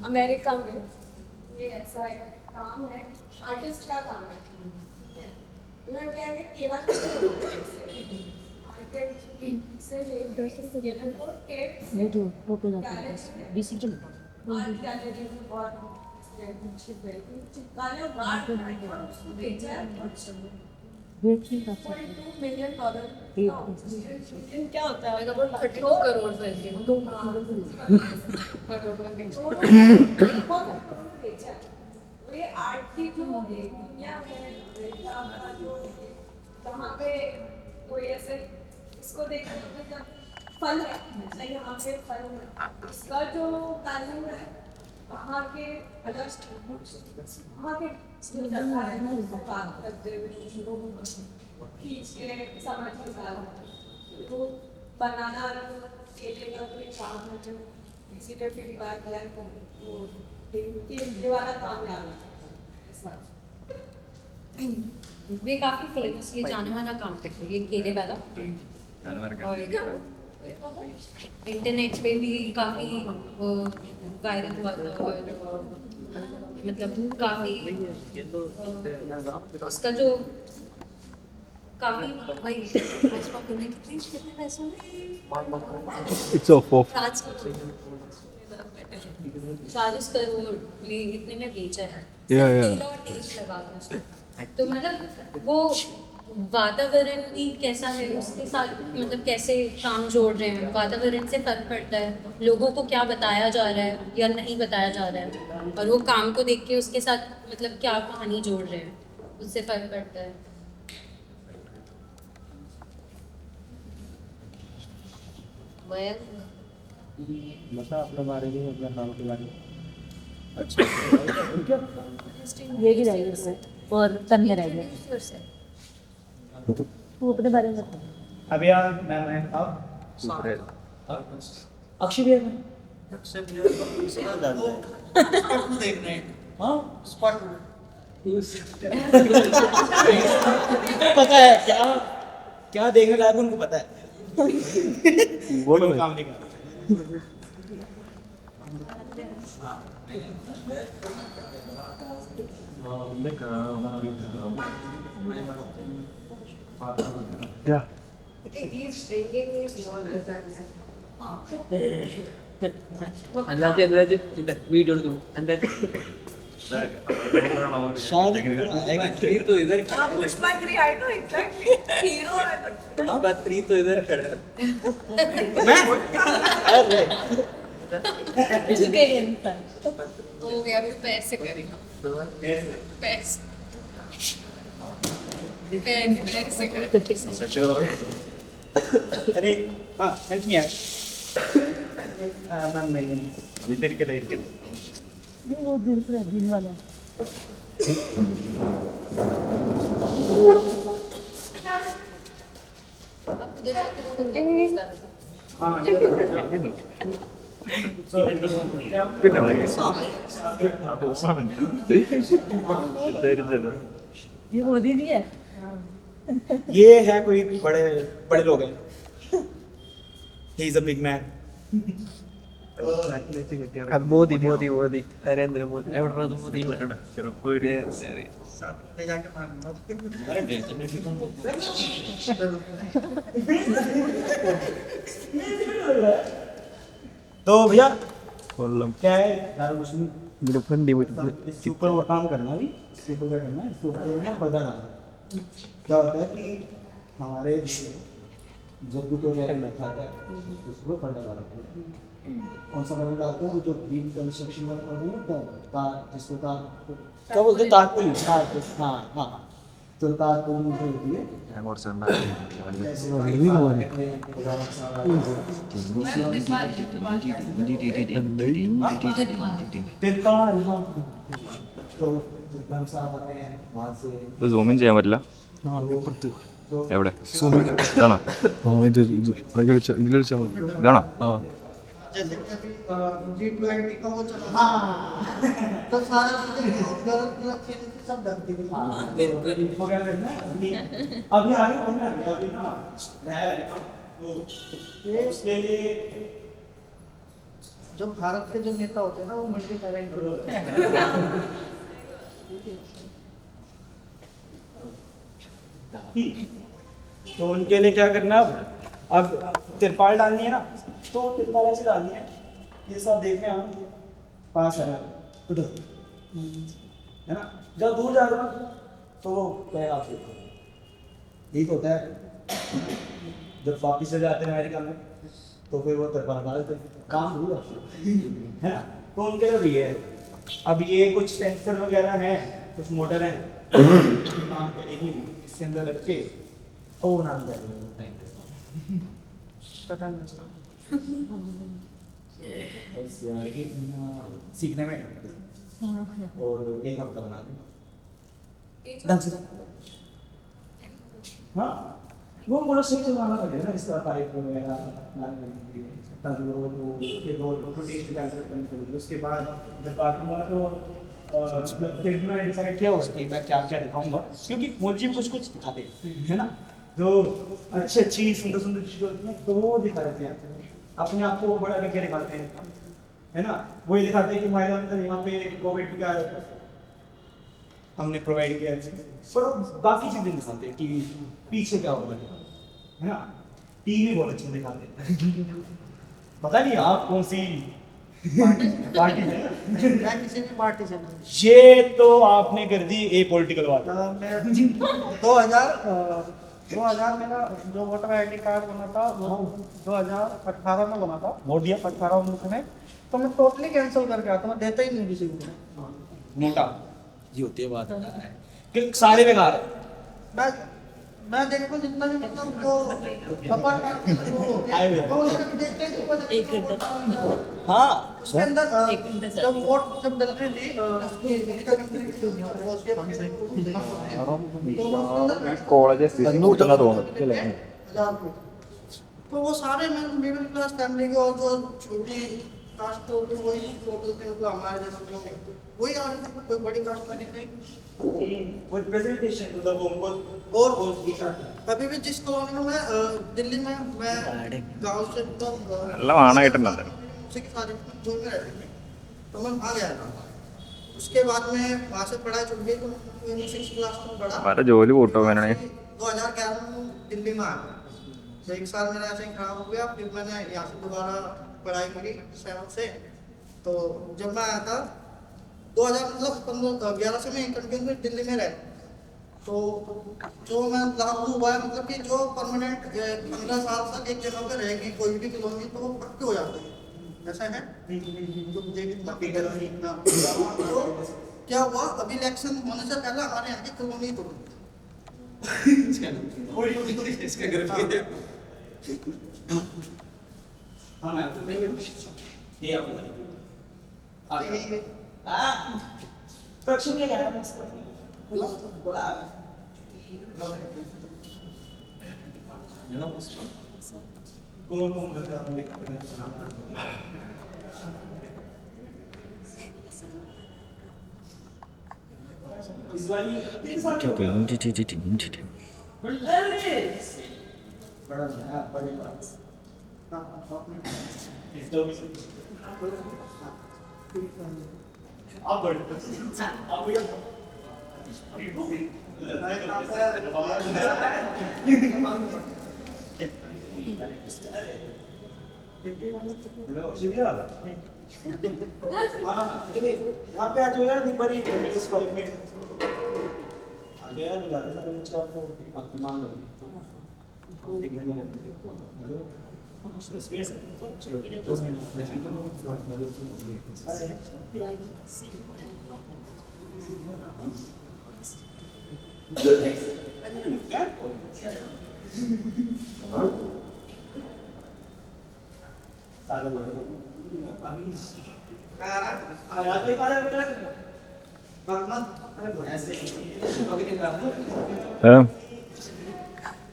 अमेरिका में, ये ऐसा है काम है, आर्टिस्ट का काम है, उन्होंने क्या है केवल क्या होता है 2 करोड़ ये आर्ट की जो दुनिया है वहाँ पे कोई ऐसे इसको देखकर फल है, यहाँ पे फल है, इसका जो तालीम है वहाँ के बात करते हुए खींच के समझ के वो बनाना केले का कोई काम है जो इसी पे फिर बात है वो ये वाला काम है। वे काफ़ी फेमस ये जाने वाला काम करते हैं, ये केले वाला, और इंटरनेट पे भी काफ़ी वायरल हुआ था, और मतलब काफ़ी उसका जो काफ़ी भाई कितने पैसों में It's so far. 40 करोड़ इतने में बेचा है। Yeah. टेस्ट लगा के उसको। तो मतलब वो वातावरण भी कैसा है उसके साथ, मतलब कैसे काम जोड़ रहे हैं, वातावरण से फर्क पड़ता है, लोगों को क्या बताया जा रहा है या नहीं बताया जा रहा है, और वो काम को देख के उसके साथ मतलब क्या कहानी जोड़ रहे हैं, उससे फर्क पड़ता है। बता अपने बारे में, अपने नाम के बारे में। अच्छा ये भी रह गया और तन्या रह गया, तू अपने बारे में बता। अभी यार मैम है आप अक्षय भैया देख रहे हैं। हाँ स्पॉट पता है क्या क्या देखने लायक उनको पता है। वो तो काम नहीं करता। क्या अंदर से वीडियो दो अंदर शायद थ्री तो इधर पुष्पांजलि आई नो एग्जैक्टली हीरो है बात थ्री तो इधर खड़ा है। मैं अरे हो गया फिर पैसे करेगा पैसे पैसे करेगा अरे हाँ हेल्प मी यार मैम नहीं इधर के इधर वो दिल वाला ये मोदी जी है। ये है कोई बड़े बड़े लोग हैं। He is a big man. Modi Modi Modi Narendra Modi एवढा मोदी चलो कोई ले जाके मांगना। तो भैया क्या है इसके ऊपर वो काम करना भी इसके ऊपर क्या करना है इसके ऊपर ना पर्दा डालना। क्या होता है कि हमारे जब भी कोई खाता है उसको पर्दा डालते हैं। कौन सा पर्दा डालते हैं जो ग्रीन कंस्ट्रक्शन वर्क होते हैं ना तार जिसको तार क्या बोलते हैं तारपुल हाँ हाँ तो तारपुल होती है झूम इन ചെയ്യാൻ എവിടെ ഇതാണോ ഇതാണോ जैसे G20 का वो चला हाँ तो सारा गलत सब डरती थी अभी आगे बढ़ना है अभी ना उसके लिए जो भारत के जो नेता होते हैं ना वो मल्टी टैलेंटेड होते हैं। तो उनके लिए क्या करना अब तिरपाल डालनी है ना तो तिरपाल ऐसे डालनी है ये सब देखने हम पास है उधर है ना जब दूर जा रहा तो क्या आप देखो यही तो होता है जब वापिस से जाते हैं अमेरिका में तो फिर वो तिरपाल डालते हैं काम दूर है ना तो उनके लिए भी है अब ये कुछ सेंसर वगैरह हैं कुछ मोटर हैं काम करेगी इसके अंदर रख के ओ नाम सीखने में और एक हफ्ता बना दें हाँ वो बड़ा सही चलाना पड़ेगा ना इस तरह पाइप वगैरह ताकि वो टेस्ट कैंसिल करने उसके बाद जब बाथरूम वाला तो फिर मैं डिसाइड किया उसकी मैं क्या क्या दिखाऊंगा क्योंकि मोदी जी कुछ कुछ दिखाते हैं ना जो अच्छी अच्छी सुंदर सुंदर चीज़ें होती हैं तो वो दिखा देते हैं अपने आप को बड़ा करके दिखाते हैं है ना वही दिखाते हैं कि हमारे अंदर यहाँ पे कोविड का हमने प्रोवाइड किया पर बाकी चीज़ें दिखाते हैं टीवी पीछे क्या होगा है ना टीवी बहुत अच्छे दिखाते हैं पता नहीं आप कौन सी पार्टी है मैं किसी भी पार्टी से नहीं ये तो आपने कर दी ए पॉलिटिकल बात 2000 मेरा जो वोटर आईडी कार्ड बना था वो 2018 में बना था वोट दिया 18-19 में तो मैं टोटली कैंसिल करके आता मैं देता ही नहीं किसी को मोटा ये होती है बात कि सारे बेकार है मैं देखो जितना भी मतलब जो अपन एक घंटा हाँ उसके अंदर जब वोट जब डलती थी കോളേജ് കിട്ടുന്ന തോന്നുന്നു तो वो सारे मिडिल क्लास फैमिली के और जो छोटी कास्ट तो वही लोकल थे, मतलब हमारे जैसे लोग वही आ रहे थे, कोई बड़ी कास्ट वाली नहीं। वो प्रेजेंटेशन मतलब उनको और अभी भी जिस कॉलोनी में मैं दिल्ली में मैं गांव से एकदम എല്ലാം ആണായിട്ടുണ്ട് उसी के साथ दूर में रहती थी, तो मैं आ गया था। उसके बाद में वहाँ से पढ़ाई छूट गई, तो 6 क्लास में पढ़ा। വേറെ ജോലി കൂട്ടോ വേണേ 2011 में दिल्ली में आ गया, तो 1 साल मेरा ऐसे ही खराब हो गया। फिर मैंने यहाँ से दोबारा पढ़ाई करी 7 से। तो जब मैं आया था 2011 से मैं कंटिन्यू दिल्ली में रहता, तो जो मैं लागू हुआ है मतलब कि जो परमानेंट 15 साल तक एक जगह पे रहेगी कोई भी कॉलोनी, तो वो पक्के हो जाते हैं, ऐसा है। तो क्या हुआ, अभी इलेक्शन होने से पहले हमारे यहाँ की कॉलोनी तो वहाँ पे आज यार नहीं बड़ी इस कॉलेज में आ गया नहीं जाता था कुछ आपको मान लो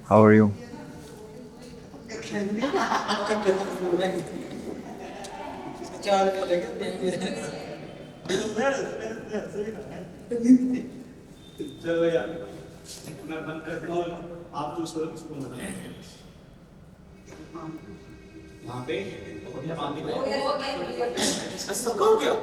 How are you? चलो यार मैं बंद करता हूँ, आप दूसरों किसको बताएं वहाँ पे सबका हो गया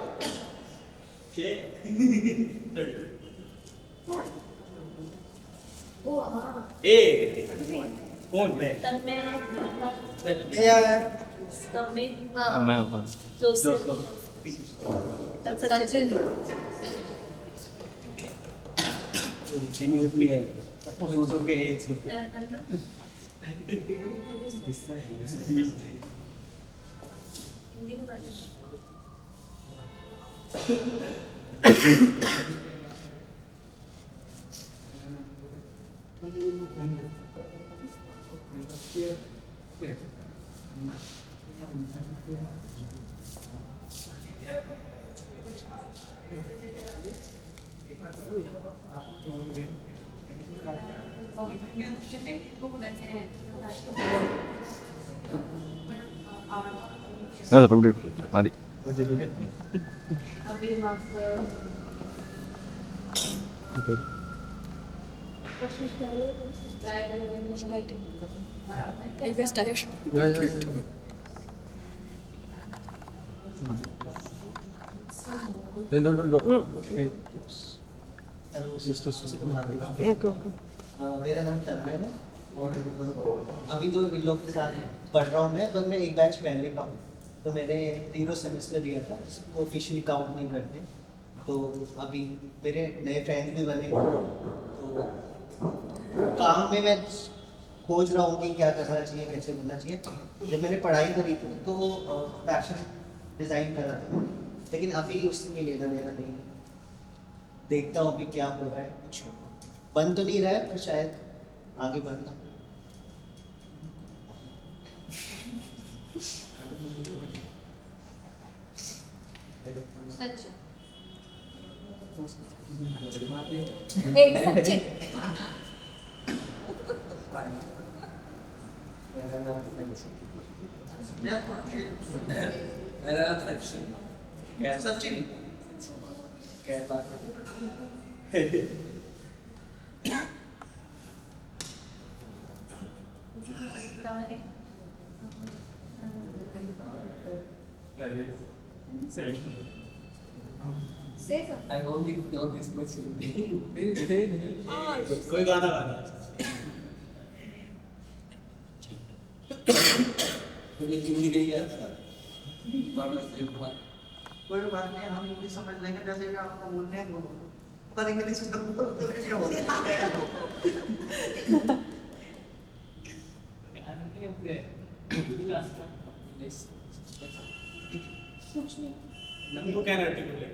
कौन पे मैं മതി मेरा नाम तन्मय है और अभी तो इन लोग के साथ पढ़ रहा हूँ मैं, पर मैं एक बैच पहले का हूँ, तो मैंने 0 सेमेस्टर दिया था, इसको ऑफिशियली काउंट नहीं करते। तो अभी मेरे नए फ्रेंड्स भी बने, तो काम में मैं खोज रहा हूँ कि क्या करना चाहिए, कैसे करना चाहिए। जब मैंने पढ़ाई करी थी तो फैशन डिज़ाइन करा था, लेकिन अभी उससे भी लेना देना नहीं है। देखता हूँ अभी क्या हो रहा है, कुछ बन तो नहीं रहा है, पर शायद आगे बढ़ना। सच मेरा सचिन सचिन कहता I only know this much कोई गाना गाना मुझे हिंदी नहीं आता कोई बात नहीं, हम हिंदी समझ लेंगे, जैसे कि आपको बोलने हैं बोलो, पर इंग्लिश तो क्या होता है। नंबू can articulate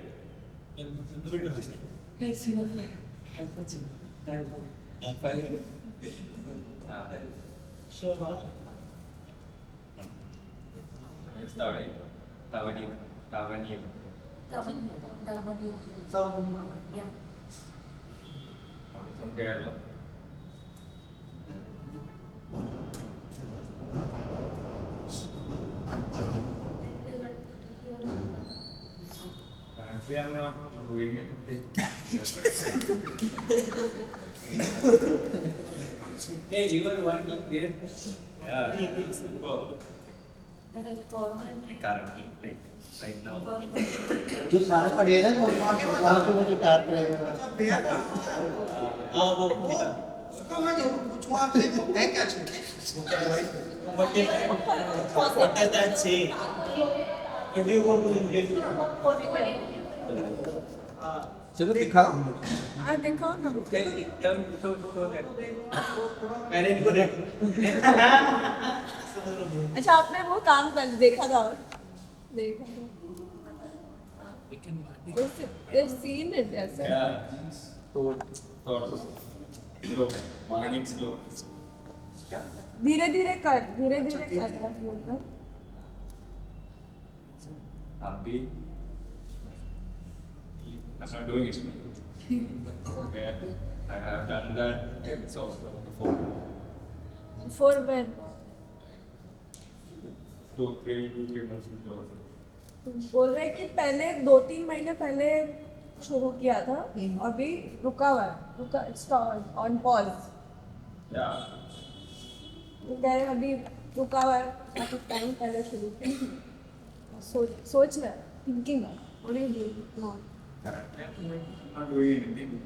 Hey, you were working there? Yeah. Currently, right now. जो सारा पढ़ेगा ना वहाँ पे मुझे टार पड़ेगा। हाँ वो मैं जो पूछूँ आपसे है क्या चीज़? What does that say? If you go to India, चलो दिखाओ दिखाओ ना मैंने इनको अच्छा आपने वो काम कर देखा था देखा They've seen it ऐसे धीरे धीरे कर Happy. I'm not doing it. Okay. I have done that so before. For when 2-3 months before. बोल रहे कि पहले 2-3 महीने पहले शुरू किया था अभी रुका हुआ है ऑन पॉज Yeah. कह रहे अभी रुका हुआ है काफी टाइम पहले शुरू किया सोच रहा है थिंकिंग है what are you doing? No. Correct. I'm not doing anything.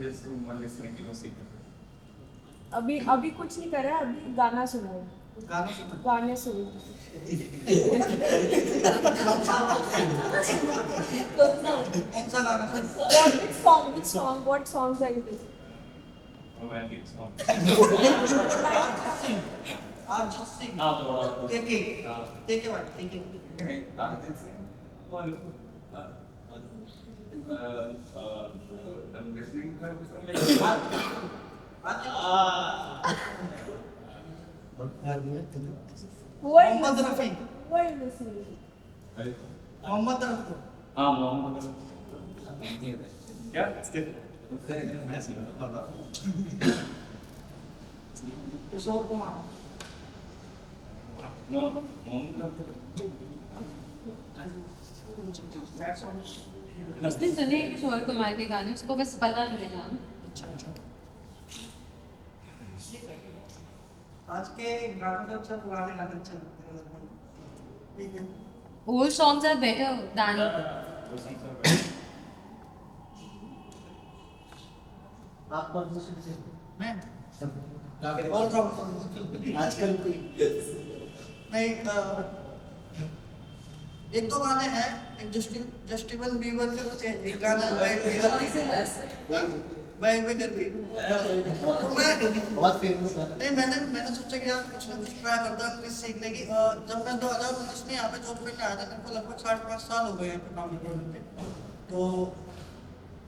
Just listening to music. अभी कुछ नहीं कर रहा है अभी गाना सुना है गाने सुनो Which song? What songs are you listening? Romantic song. I'm listening to Who are you listening to? Mohammad Rafi Mohammed. Yeah, it's good. Kishore Kumar No, Mohammed. उसने सुने किशोर कुमार के गाने उसको बस पता नहीं नाम आज के गानों का अच्छा पुराने गाने अच्छे लगते हैं old songs are better than आप कौन सा सुनते हैं मैं आजकल नहीं एक दो गाने हैं एक जस्टिन बीबर के कुछ एक गाना बहुत फेमस है नहीं मैंने सोचा कि यार कुछ ना कुछ ट्राई करता हूँ इंग्लिश सीखने की जब मैं 2019 में यहाँ पे जॉब करने आया था मेरे को लगभग 5.5 साल हो गए यहाँ पे काम करने तो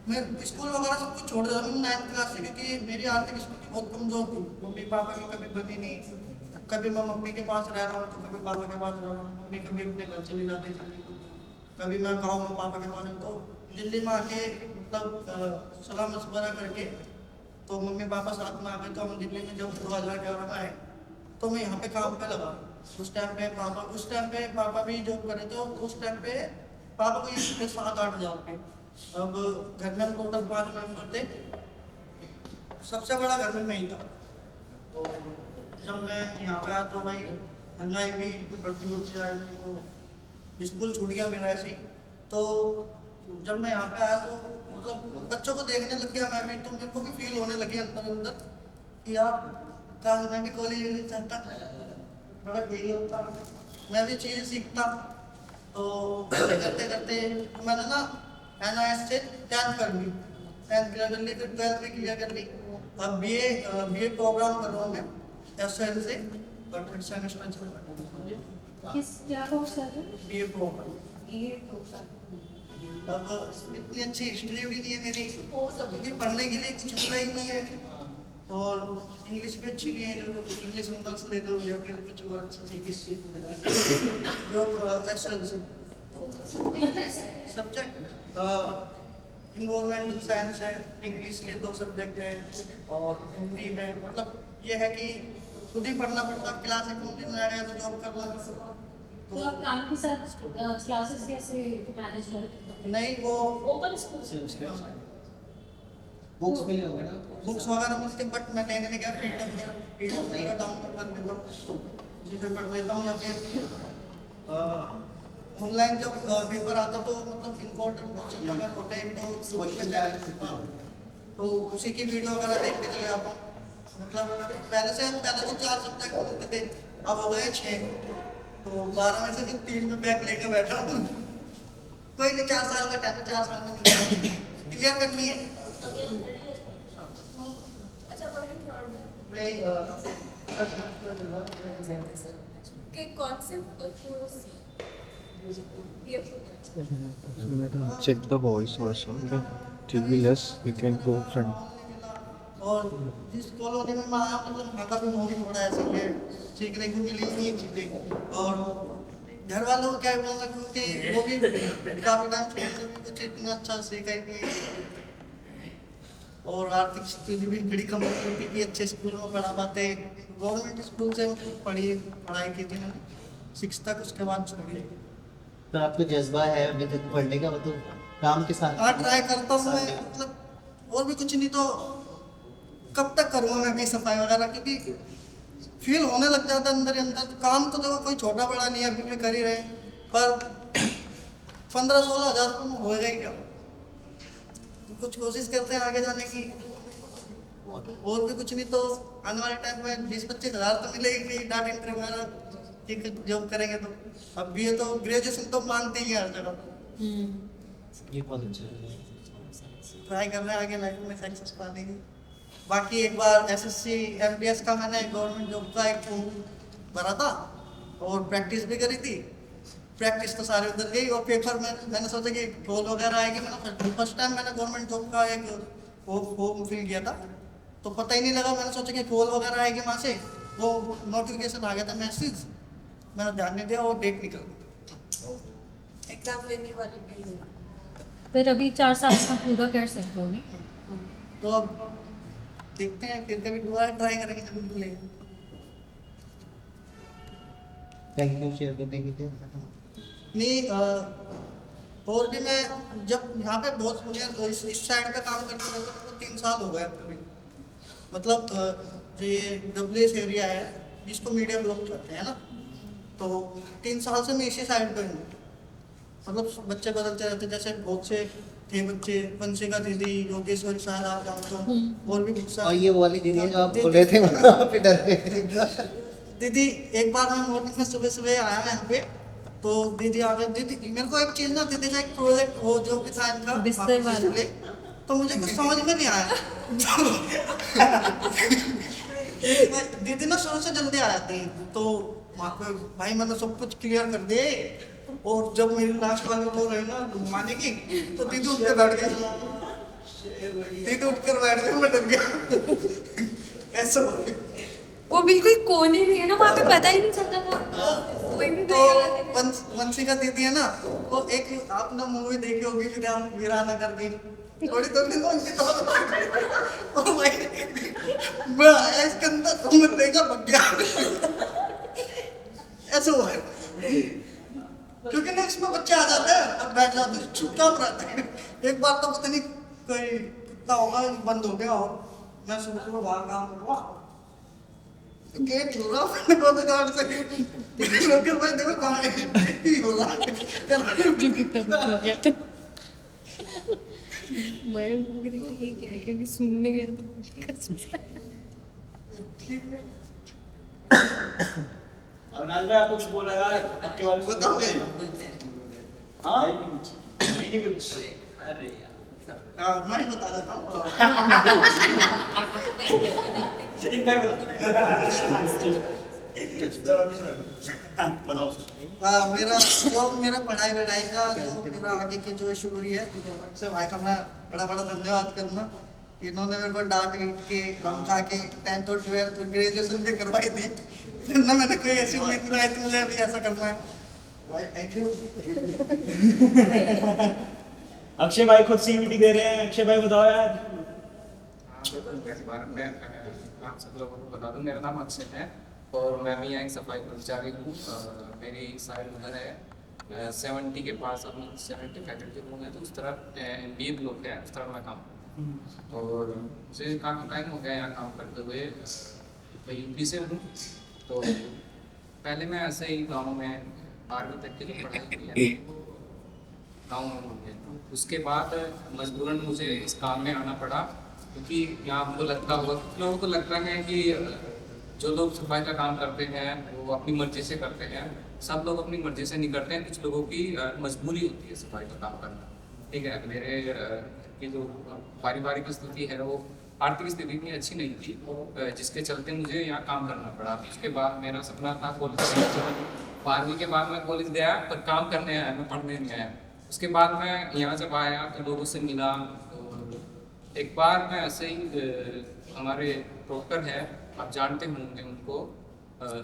मैं स्कूल वगैरह सब कुछ छोड़ दिया मैंने 9th क्लास से क्योंकि मेरी आर्थिक स्थिति बहुत कमजोर थी मम्मी पापा की कभी बनी नहीं कभी मैं मम्मी के पास रह रहा हूँ तो कभी पापा के पास रह रहा हूँ मम्मी कभी अपने घर चली जाती थी कभी मैं गाँव में पापा के पास तो दिल्ली में आके मतलब सलाह मशवरा करके तो मम्मी पापा साथ में आ गए तो हम दिल्ली में जब 2011 में आए तो मैं यहाँ पे काम पे लगा उस टाइम पे पापा भी जॉब करे, तो उस टाइम पे पापा को ये 7-8 हज़ार रुपये। अब घर में टोटल 5 मेंबर थे, सबसे बड़ा घर में मैं ही था। तो जब मैं यहाँ पे आया तो भाई महंगाई भी बढ़ती होती आई, तो स्कूल छूट गया मेरा ऐसे ही। तो जब मैं यहाँ पे आया तो मतलब बच्चों को देखने लग गया मैं भी, तो मेरे को भी फील होने लगी अंदर अंदर कि यार काश मैं भी कॉलेज नहीं चाहता, बड़ा यही होता, मैं भी चीज़ें सीखता। तो करते करते मैंने ना NIS से 10th कर ली, 10th क्लियर कर ली, फिर 12th भी क्लियर कर ली। अब BA प्रोग्राम कर रहा हूँ मैं SL से, बट सेमेस्टर चल रहा है। किस क्या कोर्स है? BA programme. ये कोर्स अब इतनी अच्छी हिस्ट्री भी नहीं है मेरी, क्योंकि पढ़ने के लिए कुछ मिला ही नहीं है, और इंग्लिश भी अच्छी नहीं है, इंग्लिश में बस ले दो या फिर कुछ और जो सब्जेक्ट इन्वायरमेंट साइंस है, इंग्लिश के 2 सब्जेक्ट हैं, और हिंदी में मतलब ये है कि खुद ही पढ़ना पड़ता, क्लास में आया तो जॉब करना। तो आप काम के साथ क्लासेस कैसे मैनेज करते? नहीं, वो ओपन स्कूल से बुक्स मिले होंगे ना, बुक्स वगैरह मिलते, बट मैं लेने क्या पीडीएफ नहीं डाउनलोड कर देता, जिसे पढ़ लेता हूँ, या फिर ऑनलाइन जब पेपर आता तो मतलब इम्पोर्टेंट अगर होते हैं तो उसी की वीडियो वगैरह देख के चले आता हूँ। मतलब पहले तो 4 सब्जेक्ट होते थे, अब हो गए 6, तो 12 में से 3 में बैग लेके बैठा हूँ। कोई नहीं, 4 साल का टाइम, 4 साल में क्लियर करनी है। के कौन से course check the voice also. Okay. It will be less. You can go front. और जिस कॉलोनी में मैं आया मतलब वहाँ का भी माहौल थोड़ा ऐसा है, सीखने को मिली नहीं चीज़ें, और घर वालों को क्या बोलना, क्योंकि वो भी काफ़ी टाइम छोड़ से भी कुछ इतना अच्छा सीखा ही नहीं, और आर्थिक स्थिति भी बड़ी कम होती थी, अच्छे स्कूल में पढ़ा पाते। गवर्नमेंट स्कूल से पढ़ाई की थी मैंने 6 तक, उसके बाद छोड़ी। तो आपको जज्बा है पढ़ने का, मतलब काम के साथ? हाँ, ट्राई करता हूँ मैं, मतलब और भी कुछ नहीं तो कब तक करूँगा मैं भी सफाई वगैरह, क्योंकि फील होने लग जाता है अंदर ही अंदर। काम तो देखो कोई छोटा बड़ा नहीं है, अभी भी कर ही रहे, पर 15-16 हज़ार तो होएगा ही क्या। कुछ कोशिश करते हैं आगे जाने की, और भी कुछ नहीं तो आने वाले टाइम में 20-25 हज़ार तो मिलेगी डाटा एंट्री वगैरह ठीक जॉब करेंगे तो। अब भी ये तो ग्रेजुएशन तो मानते ही है हर जगह। ये बहुत अच्छा है, ट्राई कर रहे हैं आगे लाइफ में सक्सेस पाने की। बाकी एक बार SSC MTS का मैंने गवर्नमेंट जॉब का एक फॉर्म भरा था, और प्रैक्टिस भी करी थी। प्रैक्टिस तो सारे उधर गई, और पेपर में मैंने सोचा कि रोल वगैरह आएगी। मैंने फर्स्ट टाइम मैंने गवर्नमेंट जॉब का एक फॉर्म फिल किया था, तो पता ही नहीं लगा। मैंने सोचा कि कॉल वगैरह आएगी वहाँ से, वो नोटिफिकेशन आ गया था मैसेज, मैंने ध्यान नहीं दिया, और डेट निकल गई। एग्जाम लेने वाली भी फिर अभी 4 साल का पूरा कर सकते हो? तो अब देखते हैं, फिर कभी दोबारा ट्राई करेंगे तो बिल्कुल लेंगे। थैंक यू शेयर करने के लिए। नहीं, और भी मैं जब यहाँ पे बहुत मुझे इस साइड पे काम करते रहता हूँ, तो 3 साल हो गए अभी। मतलब जो ये WS एरिया है जिसको मीडिया ब्लॉक कहते हैं ना, तो 3 साल से मैं इसी साइड पे हूँ। मतलब बच्चे बदलते रहते, जैसे बहुत से थे बच्चे, वंशिका दीदी, योगेश्वरी साहब, और भी बहुत और ये वाली दीदी जो आप बोल रहे थे वहाँ पे डर गए। दीदी एक बार मैं मॉर्निंग में सुबह आया यहाँ पे, तो दीदी आ गई। दीदी मेरे को एक चीज़ ना, दीदी का एक प्रोजेक्ट वो जो भी था इनका बिस्तर वाला, तो मुझे कुछ समझ में नहीं आया। दीदी ना शुरू से जल्दी आ जाती है, तो वहाँ पे भाई मैंने सब कुछ क्लियर कर दिए, और जब मेरी लास्ट वाले वो रहे ना घुमाने की, तो दीदी उठ कर बैठ गई। दीदी उठ कर बैठ गई, मैं डर गया। ऐसा वो बिल्कुल कोने में है ना, वहाँ पे पता ही नहीं चलता था। तो वंशिका दीदी है ना, वो एक आपने मूवी देखी होगी वीराना करके, थोड़ी दिन ओ भाई मैं आया इसके अंदर, तो मैं देखा भग गया। ऐसे हुआ है क्योंकि ना इसमें बच्चे आ जाते हैं और बैठ जाते हैं, चुपचाप रहते हैं। एक बार तो पता नहीं कोई कितना होगा, बंद हो गया और मैं सुबह सुबह बाहर काम करूँगा, गेट हो रहा मैंने को दुकान से लोकल भाई देखो कहाँ है हो रहा मैं ठीक है क्योंकि सुनने गया तो अविनाश भाई आपको कुछ बोला यार आपके बारे में बताओगे? हाँ अरे यार मैं ही बता देता हूँ। मेरा पढ़ाई वढ़ाई का जो मेरा आगे की जो शुरू है से भाई का मैं बड़ा बड़ा धन्यवाद करना। इन्होंने मेरे को डांट के गम खा के 10th और 12th ग्रेजुएशन भी करवाई थी ना, मैंने कोई ऐसी उम्मीद नहीं थी मुझे भी ऐसा करना है भाई। Thank you. अक्षय भाई खुद सीवीटी दे रहे हैं, अक्षय भाई बताओ यार। मैं आप सब लोगों को बता दूं, मेरा नाम अक्षय है और मैं भी यहाँ एक सफाई कर्मचारी हूँ। मेरी साइड उधर है 70 के पास, अपनी 70 फैकल्टी रूम है, तो उस तरफ MBA ब्लॉक है, उस तरफ मैं काम और मुझे काफ़ी टाइम हो गया यहाँ काम करते हुए। यूपी से हूँ, तो पहले मैं ऐसे ही गाँव में 12वीं तक के लिए पढ़ाई की गाँव में हो गया। उसके बाद मजबूरन मुझे इस काम में आना पड़ा, क्योंकि यहाँ हमको लगता होगा, लोगों को लगता है कि जो लोग सफाई का काम करते हैं वो अपनी मर्जी से करते हैं। सब लोग अपनी मर्जी से नहीं करते हैं, कुछ लोगों की मजबूरी होती है सफाई का काम करना। ठीक है, मेरे की जो पारिवारिक स्थिति है वो आर्थिक स्थिति इतनी अच्छी नहीं थी, जिसके चलते मुझे यहाँ काम करना पड़ा। उसके बाद मेरा सपना था कॉलेज, 12वीं के बाद मैं कॉलेज गया पर काम करने आया, मैं पढ़ने नहीं आया। उसके बाद मैं यहाँ जब आया तो लोगों से मिला, और एक बार मैं ऐसे ही हमारे प्रोक्टर है, आप जानते होंगे उनको,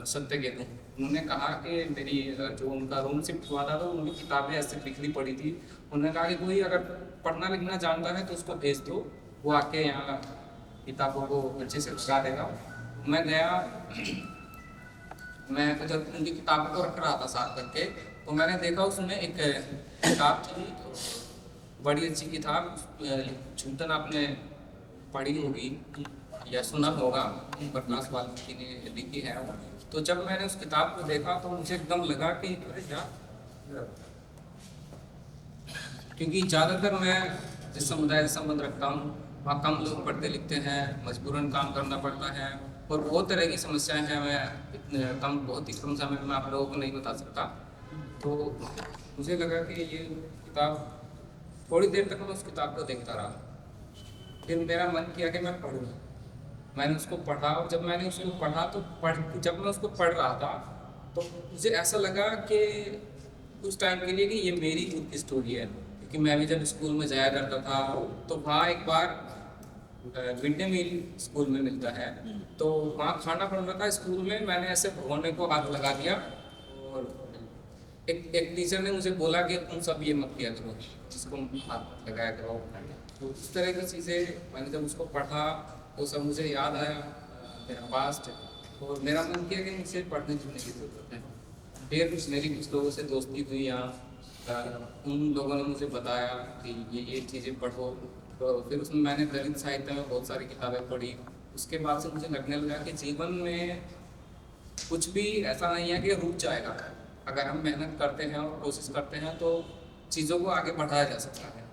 सत्य गेतु, उन्होंने कहा कि मेरी जो उनका रूम शिफ्ट हुआ था तो उनकी किताबें ऐसे बिखरी पड़ी थी। उन्होंने कहा कि कोई अगर पढ़ना लिखना जानता है तो उसको भेज दो, वो आके यहाँ किताबों को अच्छे से लगा देगा। मैं गया, मैं जब उनकी किताबों को रख रहा था साथ करके, तो मैंने देखा उसमें एक किताब थी, बड़ी अच्छी किताब, छूटन आपने पढ़ी होगी या सुना होगा, प्रकाश वाल्मीकि ने लिखी है। तो जब मैंने उस किताब को देखा तो मुझे एकदम लगा कि अरे यार, क्योंकि ज़्यादातर मैं जिस समुदाय से संबंध रखता हूँ वहाँ कम लोग पढ़ते लिखते हैं, मजबूरन काम करना पड़ता है और बहुत तरह की समस्याएं हैं। मैं बहुत ही कम समय में आप लोगों को नहीं बता सकता। तो मुझे लगा कि ये किताब, थोड़ी देर तक मैं उस किताब को देखता रहा, फिर मेरा मन किया कि मैं पढ़ूँ। मैंने उसको पढ़ा और जब मैंने उसको पढ़ा तो जब मैं उसको पढ़ रहा था तो मुझे ऐसा लगा कि उस टाइम के लिए कि ये मेरी खुद की स्टोरी है। क्योंकि मैं भी जब स्कूल में जाया करता था तो वहाँ एक बार मिड डे मील स्कूल में मिलता है, तो वहाँ खाना बन रहा था स्कूल में। मैंने ऐसे भगोने को हाथ लगा दिया और एक टीचर ने मुझे बोला कि तुम सब ये मत किया करो, जिसको हाथ लगाया करो। तो उस तरह की चीज़ें मैंने जब उसको पढ़ा वो सब मुझे याद आया, मेरा पास्ट, और मेरा मन किया कि मुझे पढ़ने जुड़ने की ज़रूरत है। फिर मेरी कुछ लोगों से दोस्ती हुई यहाँ, उन लोगों ने मुझे बताया कि ये चीज़ें पढ़ो। तो फिर उसमें मैंने दलित साहित्य में बहुत सारी किताबें पढ़ी। उसके बाद से मुझे लगने लगा कि जीवन में कुछ भी ऐसा नहीं है कि रुक जाएगा। अगर हम मेहनत करते हैं और कोशिश करते हैं तो चीज़ों को आगे बढ़ाया जा सकता है।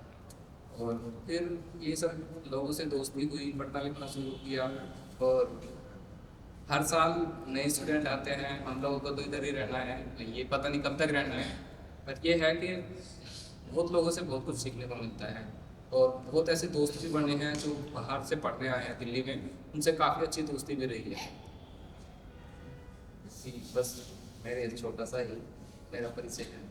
और फिर ये सब लोगों से दोस्ती हुई, पढ़ना लिखना शुरू किया, और हर साल नए स्टूडेंट आते हैं। हम लोगों को तो इधर ही रहना है, ये पता नहीं कब तक रहना है, पर ये है कि बहुत लोगों से बहुत कुछ सीखने को मिलता है। और बहुत ऐसे दोस्त भी बने हैं जो बाहर से पढ़ने आए हैं दिल्ली में, उनसे काफ़ी अच्छी दोस्ती भी रही है। बस मेरे छोटा सा ही मेरा परिचय है।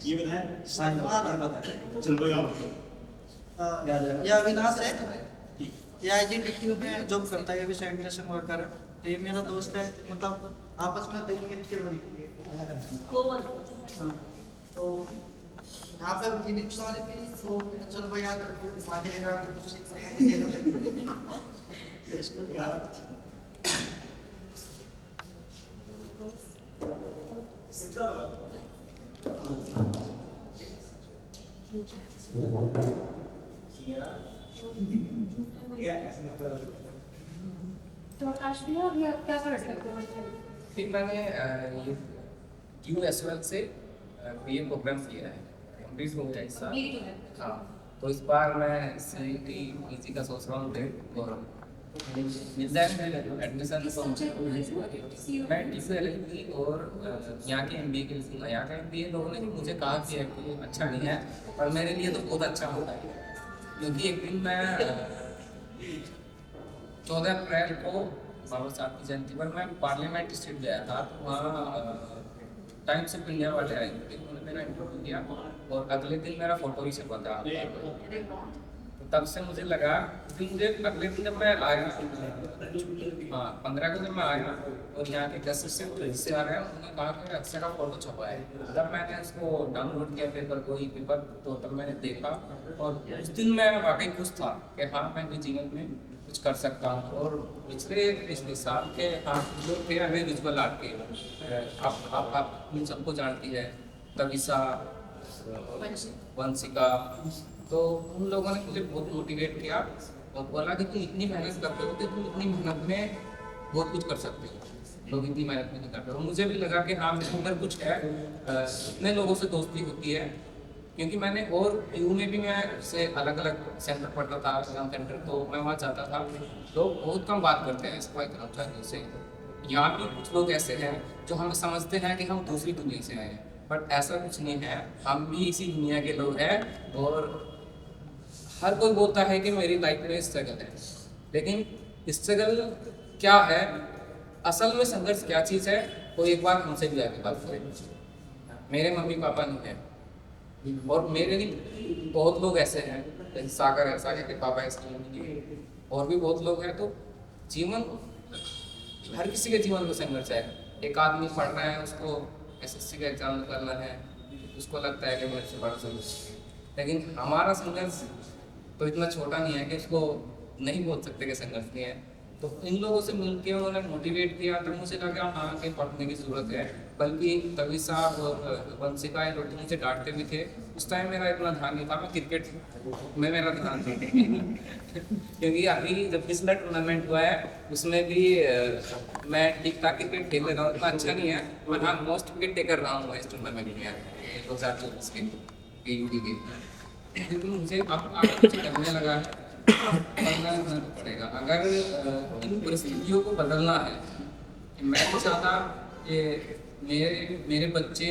ये ये अविनाश है, ये IGDQ में जॉब करता है, ये भी सैनिटेशन वर्कर है। ये मेरा दोस्त है, मतलब आपस में देखेंगे तो यहाँ पे फिनिक्स वाले भी तो चलो भाई यार मानेगा तो काश्मीर और ये क्या कर सकते हो? फिर मैंने ये QSOL से BA प्रोग्राम किया है, कंप्लीट हो गया इस साल। हाँ, तो इस बार मैं CET PG का सोच रहा हूँ और मिल जाएगा एडमिशन। मैं TCL और यहाँ के MBA के लिए, यहाँ का MBA लोगों ने मुझे कहा कि अच्छा नहीं है, पर मेरे लिए तो बहुत अच्छा होता है, क्योंकि एक दिन मैं 14 अप्रैल को बाबा साहब की जयंती पर मैं पार्लियामेंट स्ट्रीट गया था, तो वहाँ टाइम्स ऑफ इंडिया वाले आए थे, उन्होंने मेरा इंटरव्यू दिया और अगले दिन मेरा फोटो ही छपा था। तो तब से मुझे लगा कि मुझे अगले दिन जब मैं आया, हाँ 15 को जब मैं आया और यहाँ के गेस्ट से आ रहे हैं, उन्होंने कहा कि अक्षय का फोटो छपा है। जब मैंने उसको डाउनलोड किया पेपर को ही पेपर, तो तब मैंने देखा और उस दिन मैं वाकई खुश था कि हाँ मैं अपने जीवन में कुछ कर सकता हूँ। और पिछले साल के जो थे हमें विजुअल आर्ट के, आप उन सबको जानती है, तविसा, वंशिका, तो उन लोगों ने मुझे बहुत मोटिवेट किया और बोला कि तुम इतनी मेहनत करते हो कि तुम इतनी मेहनत में बहुत कुछ कर सकते हो, लोग इतनी मेहनत नहीं करते। और मुझे भी लगा कि हाँ मेरे अंदर कुछ है, इतने लोगों से दोस्ती होती है, क्योंकि मैंने और यू में भी मैं से अलग अलग सेंटर पढ़ता था, एग्जाम सेंटर, तो मैं वहाँ जाता था, लोग बहुत कम बात करते हैं सफाई कर्मचारियों से। यहाँ भी कुछ लोग ऐसे हैं जो हमें समझते हैं कि हम दूसरी दुनिया से आए हैं, बट ऐसा कुछ नहीं है, हम भी इसी दुनिया के लोग हैं। और हर कोई बोलता है कि मेरी लाइफ में स्ट्रगल है, लेकिन स्ट्रगल क्या है, असल में संघर्ष क्या चीज़ है, वो एक बार हमसे भी आगे बात करें। मेरे मम्मी पापा नहीं है और मेरे भी बहुत लोग ऐसे हैं, जैसे सागर है, सागर के पापा ऐसे हैं, और भी बहुत लोग हैं। तो जीवन, हर किसी के जीवन में संघर्ष है। एक आदमी पढ़ रहा है, उसको SSC का एग्जाम करना है, उसको लगता है कि मेरे से बड़ा संघर्ष, लेकिन हमारा संघर्ष तो इतना छोटा नहीं है कि उसको नहीं बोल सकते कि संघर्ष नहीं है। तो इन लोगों से मिलकर उन्होंने मोटिवेट किया, तो मुझे लगा हाँ कि पढ़ने की ज़रूरत है। बल्कि तविसा और वंशिका ये लोग मुझे डांटते भी थे, उस टाइम मेरा इतना ध्यान नहीं था, मैं क्रिकेट में मेरा ध्यान था क्योंकि अभी जब पिछला टूर्नामेंट हुआ है उसमें भी मैं ठीक ठाक क्रिकेट खेल रहा हूँ, इतना अच्छा नहीं है, मैं हाँ मोस्ट विकेट टेकर रहा हूँ इस टूर्नामेंट में 2024 के UD के। लेकिन मुझे अब आगे कुछ करने लगा पढ़ना पड़ेगा, अगर इन परिस्थितियों को बदलना है। मैं तो चाहता कि मेरे बच्चे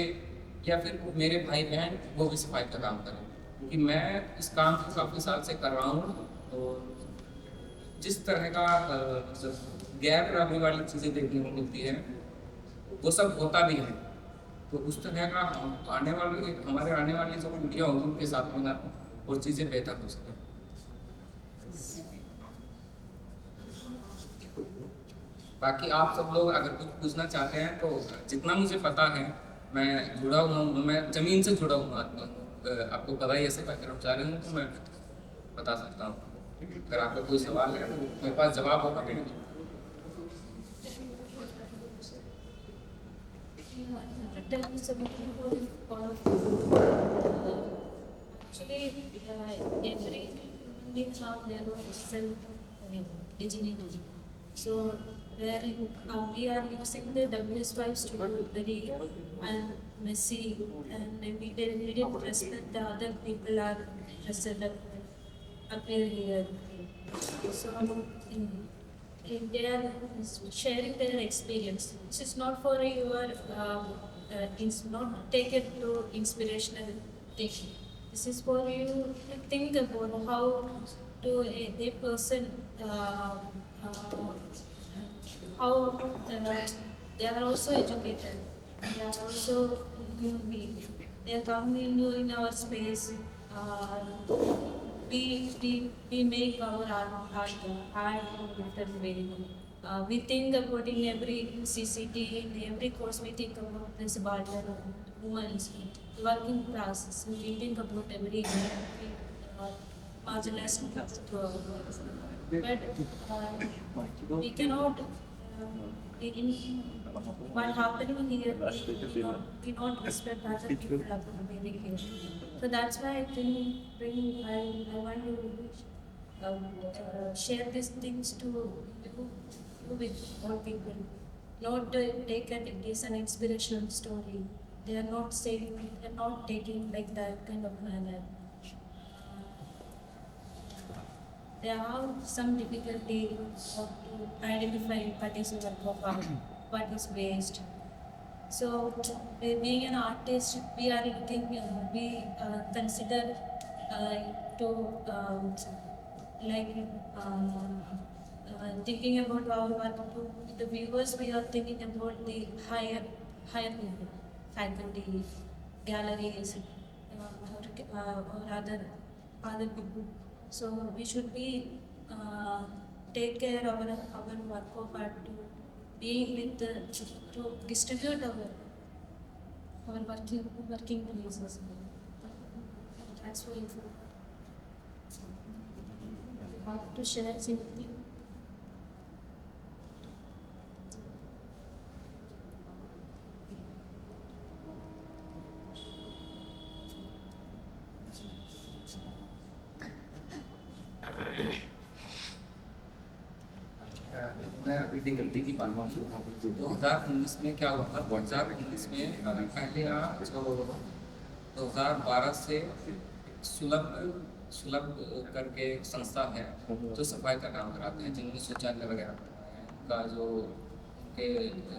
या फिर मेरे भाई बहन वो भी सफाई का काम करें, क्योंकि मैं इस काम को काफ़ी साल से कर रहा हूँ। और जिस तरह का गैर बराबरी वाली चीज़ें देखने को मिलती है वो सब होता भी है, तो उस तरह का हमारे आने वाली जो पीढ़ियाँ होंगी उनके साथ में ना और चीज़ें बेहतर हो सकें। बाकी आप सब लोग अगर कुछ पूछना चाहते हैं तो जितना मुझे पता है, मैं जुड़ा हुआ हूँ, मैं ज़मीन से जुड़ा हुआ आदमी हूँ, आपको पता ही ऐसे कर्मचारी हूँ, तो मैं बता सकता हूँ। अगर आपका कोई सवाल है तो मेरे पास जवाब होगा। So where we are using the WS5 student very messy, and we didn't respect the other people are interested appear here. So they are sharing their experience. This is not for your it's not taken to inspirational thing. This is for you to think about how to a person how they are also educated. They are also human beings. They are coming in our space. We make our art in different way. We think about in every CCT, in every course we think about this barter women's. working classes, reading about every day, marginalized groups. But we cannot, what happening here, we don't respect other people living here. So that's why I think I want to share these things to with all people. Not take it as an inspirational story. They are not saying, they are not taking like that kind of manner. They have some difficulty of identifying what is work of art, what is waste. So being an artist, we are looking, we consider to thinking about our work to the viewers. We are thinking about the higher level, faculty, galleries, or other people. So we should be take care of our work of art to being with to distribute our working places. That's very important. Have to share something. मैं अभी गलती की बात 2019 में क्या हुआ था, 2019 में पहले जो 2012 से सुलभ करके एक संस्था है जो सफाई का काम कराते हैं, जिनमें शौचालय वगैरह का जो उनके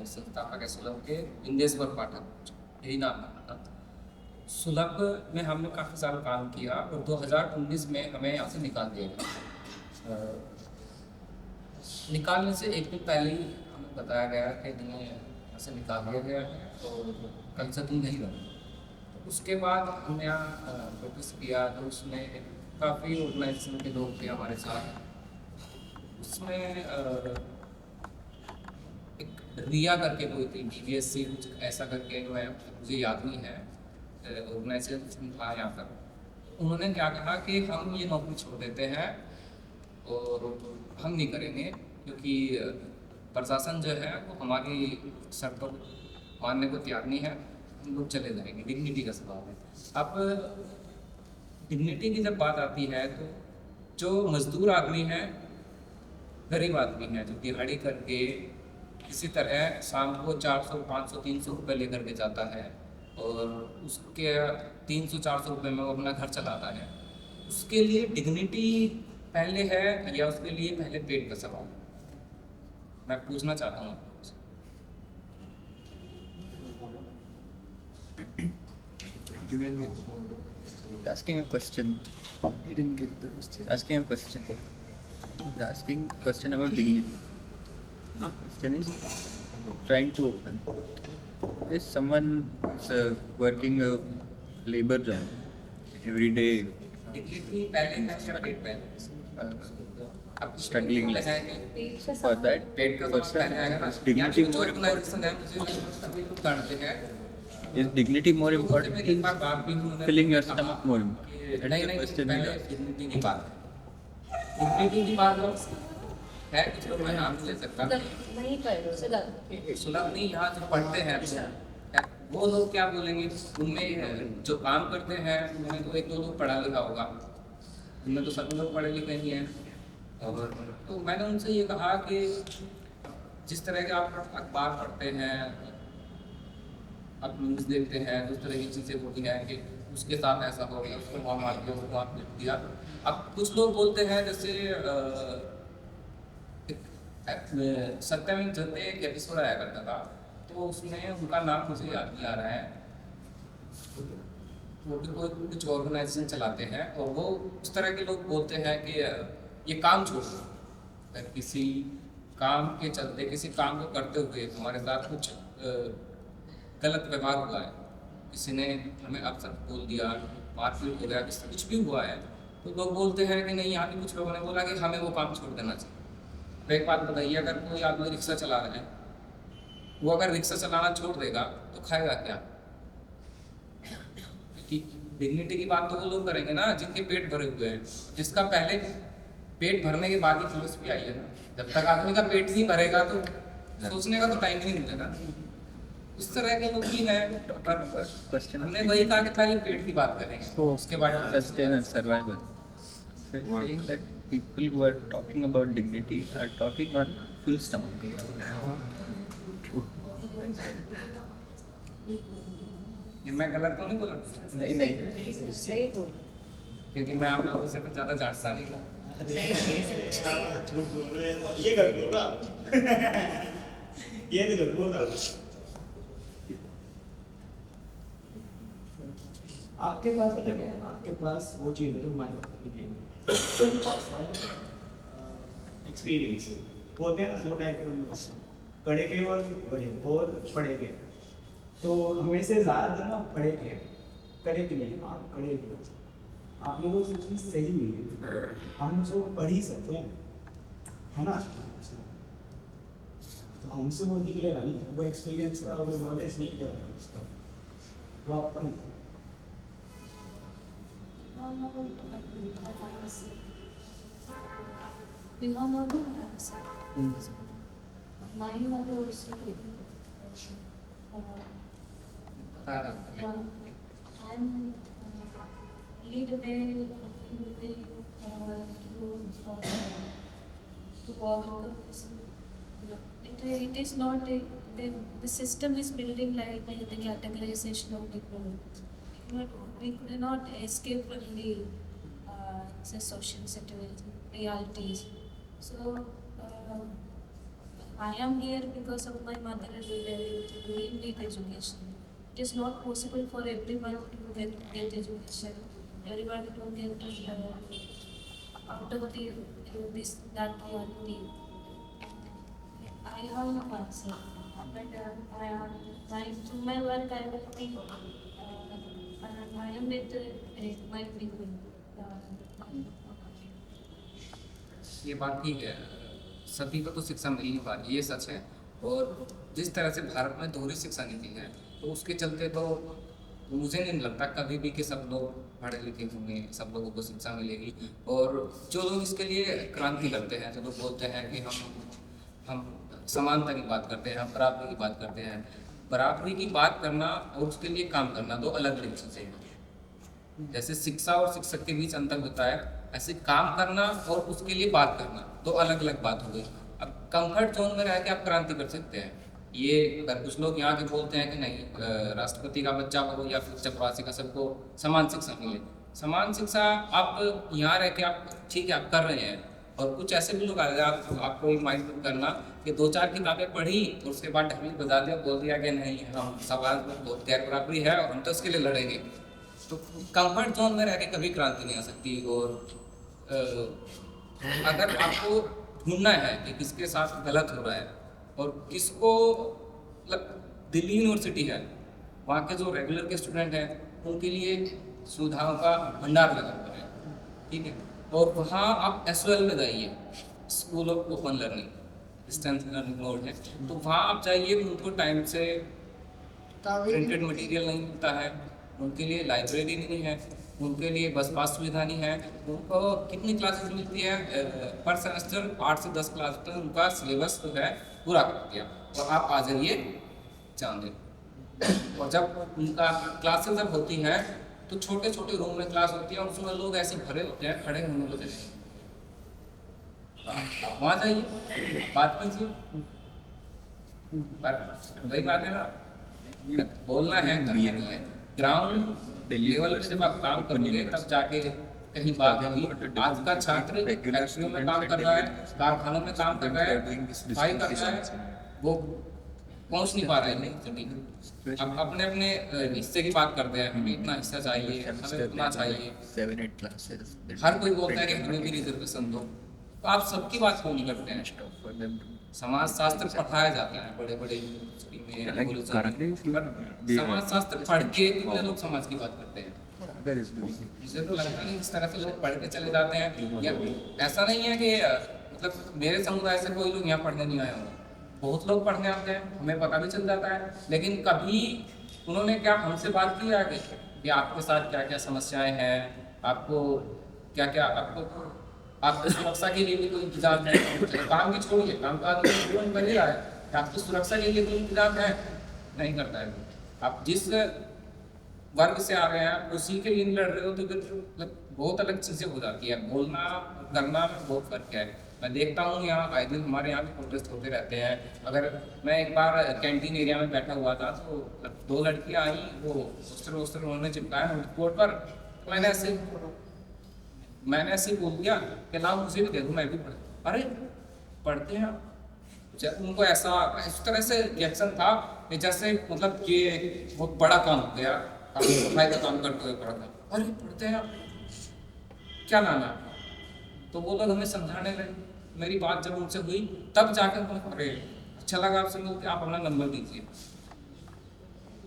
संस्थापक है सुलभ के विंदेश्वर पाठक, यही नाम था। सुलभ में हमने काफ़ी साल काम किया और 2019 में हमें यहाँ से निकाल दिया गया। निकालने से एक दिन पहले ही हमें बताया गया कि तुम्हें यहाँ से निकाल दिया गया है तो कल से तुम नहीं रहो। उसके बाद हमने यहाँ प्रोटेस्ट किया तो उसमें काफ़ी ऑर्गेनाइजेशन के लोग थे हमारे साथ। उसमें एक रिया करके कोई थी, DVSC कुछ ऐसा करके, मुझे याद नहीं है, ऑर्गेनाइजेशन था यहाँ पर। उन्होंने क्या कहा कि हम ये नौकरी छोड़ देते हैं और हम नहीं करेंगे क्योंकि प्रशासन जो है वो हमारी शर्तों मानने को तैयार नहीं है, हम लोग चले जाएंगे। डिग्निटी का सवाल है। अब डिग्निटी की जब बात आती है तो जो मजदूर आदमी है, गरीब आदमी है, जो दिहाड़ी करके किसी तरह शाम को 400, 500, 300 रुपये लेकर के जाता है और उसके 300-400 रुपये में वो अपना घर चलाता है, उसके लिए डिग्निटी पहले है या उसके लिए पहले पेट का सवाल? मैं पूछना चाहता हूँ। Asking a question. You didn't get the question. Asking a question. Asking question about dignity. Question is trying to open. If someone is working a labor job every day, dignity पहले है या पेट पहले? अब struggling life. For that, पेट का person is dignity more important. Organisation है मुझे सभी लोग जानते हैं। Is dignity more important? Filling your stomach more important? नहीं पहले डिग्निटी की बात डिग्निटी की बात है। कुछ लोग मैं नाम नहीं ले सकता, नहीं पर सुलभ नहीं, यहाँ जो पढ़ते हैं वो लोग क्या बोलेंगे, उनमें जो काम करते हैं उनमें तो 1-2 लोग पढ़ा लिखा होगा, उनमें तो सभी लोग पढ़े लिखे नहीं हैं। और तो मैंने उनसे ये कहा कि जिस तरह के आप अखबार पढ़ते हैं, आप न्यूज़ देखते हैं, उस तरह की चीज़ें होती हैं कि उसके साथ ऐसा हो गया, उसको वहाँ मार दिया, उसको वहाँ पीट दिया। अब कुछ लोग बोलते हैं, जैसे सत्यमेव जयते एक एपिसोड आया करता था, तो उसमें उनका नाम मुझे याद नहीं आ रहा है, वो भी कुछ ऑर्गेनाइजेशन चलाते हैं और वो उस तरह के लोग बोलते हैं कि ये काम छोड़ दो। किसी काम के चलते, किसी काम को करते हुए हमारे साथ कुछ गलत व्यवहार हुआ है, किसी ने हमें अक्सर बोल दिया, मारपीट हो गया, कुछ भी हुआ है, तो लोग बोलते हैं कि नहीं, यहाँ भी कुछ लोगों ने बोला कि हमें वो काम छोड़ देना चाहिए। तो एक बात बताइए, अगर कोई आदमी रिक्शा चला रहा है, वो अगर रिक्शा चलाना छोड़ देगा तो खाएगा क्या? कि डिग्निटी की बात तो वो लोग करेंगे ना जिनके पेट भरे हुए हैं, जिसका पहले पेट भरने के बाद ही फिलोसफी आई है ना। जब तक आदमी का पेट नहीं भरेगा तो सोचने का तो टाइम ही नहीं मिलेगा। उस तरह के लोग ही हैं, पर हमने वही कहा कि पहले पेट की बात करेंगे तो उसके बाद Sustenance, survival. So saying that people who are talking about dignity are talking on full stomach. ये मैं गलत तो नहीं बोला? नहीं नहीं सही बोल क्योंकि मैं आप लोगों से कुछ ज़्यादा जानता नहीं हूँ। ये कर दो ना ये नहीं कर दो ना। आपके पास बताइए, आपके पास वो चीज़ है जो हमारे एक्सपीरियंस बोलते हैं ना, दो टाइप के पढ़े के और बड़े और पढ़े के। तो हमें से ज़्यादा ना पढ़े के करे के नहीं, आप पढ़े के आप लोगों से चीज़ सही है, हम उसको पढ़ ही सकते हैं, है ना। तो हमसे वो निकलेगा नहीं, वो एक्सपीरियंस का वो नॉलेज नहीं करेगा उसका, वो अपन lead a way to walk. It is not the system is building like the categorization of people. We could not escape from the social situation, realities. So I am here because of my mother doing need education. It is not possible for everyone to get education. Everybody don't get out of the this that reality. I have no answer, but through my work I will think. I am with my people. ये बात ठीक है, सभी को तो शिक्षा मिल नहीं पा रही, ये सच है। और जिस तरह से भारत में दोहरी शिक्षा नीति है, तो उसके चलते तो मुझे नहीं लगता कभी भी कि सब लोग पढ़े लिखे होंगे, सब लोगों को शिक्षा मिलेगी। और जो लोग इसके लिए क्रांति करते हैं, जो लोग बोलते हैं कि हम समानता की बात करते हैं, हम बराबरी की बात करते हैं, बराबरी की बात करना और उसके लिए काम करना दो अलग अलग चीज़ें हैं। जैसे शिक्षा और शिक्षक के बीच अंतर होता है, ऐसे काम करना और उसके लिए बात करना दो अलग अलग बात हो गई। अब कंफर्ट जोन में रह के आप क्रांति कर सकते हैं। ये अगर कुछ लोग यहाँ के बोलते हैं कि नहीं राष्ट्रपति का बच्चा हो या फिर चपरासी का, सबको समान शिक्षा मिले। समान शिक्षा आप यहाँ रह के आप ठीक है आप कर रहे हैं, और कुछ ऐसे भी लोग आ गए आपको एक माइंड करना कि 2-4 किताबें पढ़ी और उसके बाद ढकली बजा दिया, बोल दिया कि नहीं हम समाज में बहुत गैर बराबरी है और हम तो इसके लिए लड़ेंगे। तो कंफर्ट जोन में रह के कभी क्रांति नहीं आ सकती। और अगर आपको ढूंढना है कि किसके साथ गलत हो रहा है और किसको, दिल्ली यूनिवर्सिटी है, वहाँ के जो रेगुलर के स्टूडेंट हैं उनके लिए सुविधाओं का भंडार लगा हुआ है, ठीक है। और वहाँ आप SOL में जाइए, school of open learning, distance learning mode है, तो वहाँ आप जाइए, उनको टाइम से प्रिंटेड मटेरियल नहीं मिलता है, उनके लिए लाइब्रेरी नहीं है, उनके लिए बस पास सुविधा नहीं है। उनको कितनी क्लासेस मिलती है पर सेमेस्टर? 8 से 10 क्लास तक उनका सिलेबस जो है पूरा कर दिया और आप आ जाइए चांद। और जब उनका क्लासेस जब होती है तो छोटे छोटे रूम में क्लास होती है और उसमें लोग ऐसे भरे होते हैं, खड़े होने को जगह। वहाँ जाइए, बात कीजिए, वही बात है ना, बोलना है करना नहीं है। ग्राउंड लेवल पे जब आप काम करोगे तब जाके कहीं बात होगी। आज का छात्र फैक्ट्रियों में काम कर रहा है, कारखानों में काम कर रहा है, सफाई कर रहा है, वो पहुंच नहीं पा रहा है नहीं। अब अपने अपने हिस्से की बात करते हैं, हमें इतना हिस्सा चाहिए, हमें उतना चाहिए। 7-8 क्लासेस हर कोई बोलता है कि हमें भी रिजर्वेशन दो, तो आप सबकी बात क्यों नहीं करते हैं? समाज शास्त्र पढ़ाया जाता है बड़े बड़े यूनिवर्सिटी में, समाज शास्त्र पढ़ के कितने लोग समाज की बात करते हैं? मुझे तो लगता है इस तरह से लोग पढ़ के चले जाते हैं। या ऐसा नहीं है कि मतलब मेरे समुदाय से कोई लोग यहाँ पढ़ने नहीं आए होंगे, बहुत लोग पढ़ने आते हैं, हमें पता भी चल जाता है, लेकिन कभी उन्होंने क्या हमसे बात की आगे कि आपके साथ क्या क्या समस्याएं हैं, आपको क्या क्या आपकी सुरक्षा के लिए भी कोई इंतजाम है, काम की छोड़िए, काम का जीवन बन ही रहा है, आपकी सुरक्षा के लिए कोई इंतजाम है, नहीं करता है। आप जिस वर्ग से आ रहे हैं उसी के लिए लड़ रहे हो तो फिर बहुत अलग चीज़ें हो जाती है। बोलना करना में बहुत फर्क है। मैं देखता हूँ यहाँ आए दिन हमारे यहाँ भी प्रोटेस्ट होते रहते हैं। अगर मैं एक बार कैंटीन एरिया में बैठा हुआ था तो 2 लड़कियाँ आई, वो पोस्टर उन्होंने चिपकाया बोर्ड पर, तो मैंने ऐसे बोल दिया कि ना मुझे भी दे दो, मैं भी पढ़। अरे पढ़ते हैं जब उनको ऐसा इस तरह से रिएक्शन था कि जैसे मतलब ये बहुत बड़ा काम हो गया, सफाई का काम करते हुए पढ़ा था। अरे पढ़ते हैं क्या नाना, तो वो लोग हमें समझाने लगे। मेरी बात जब उनसे हुई तब जाकर अरे अच्छा लगा आपसे मिल के, आप अपना नंबर दीजिए,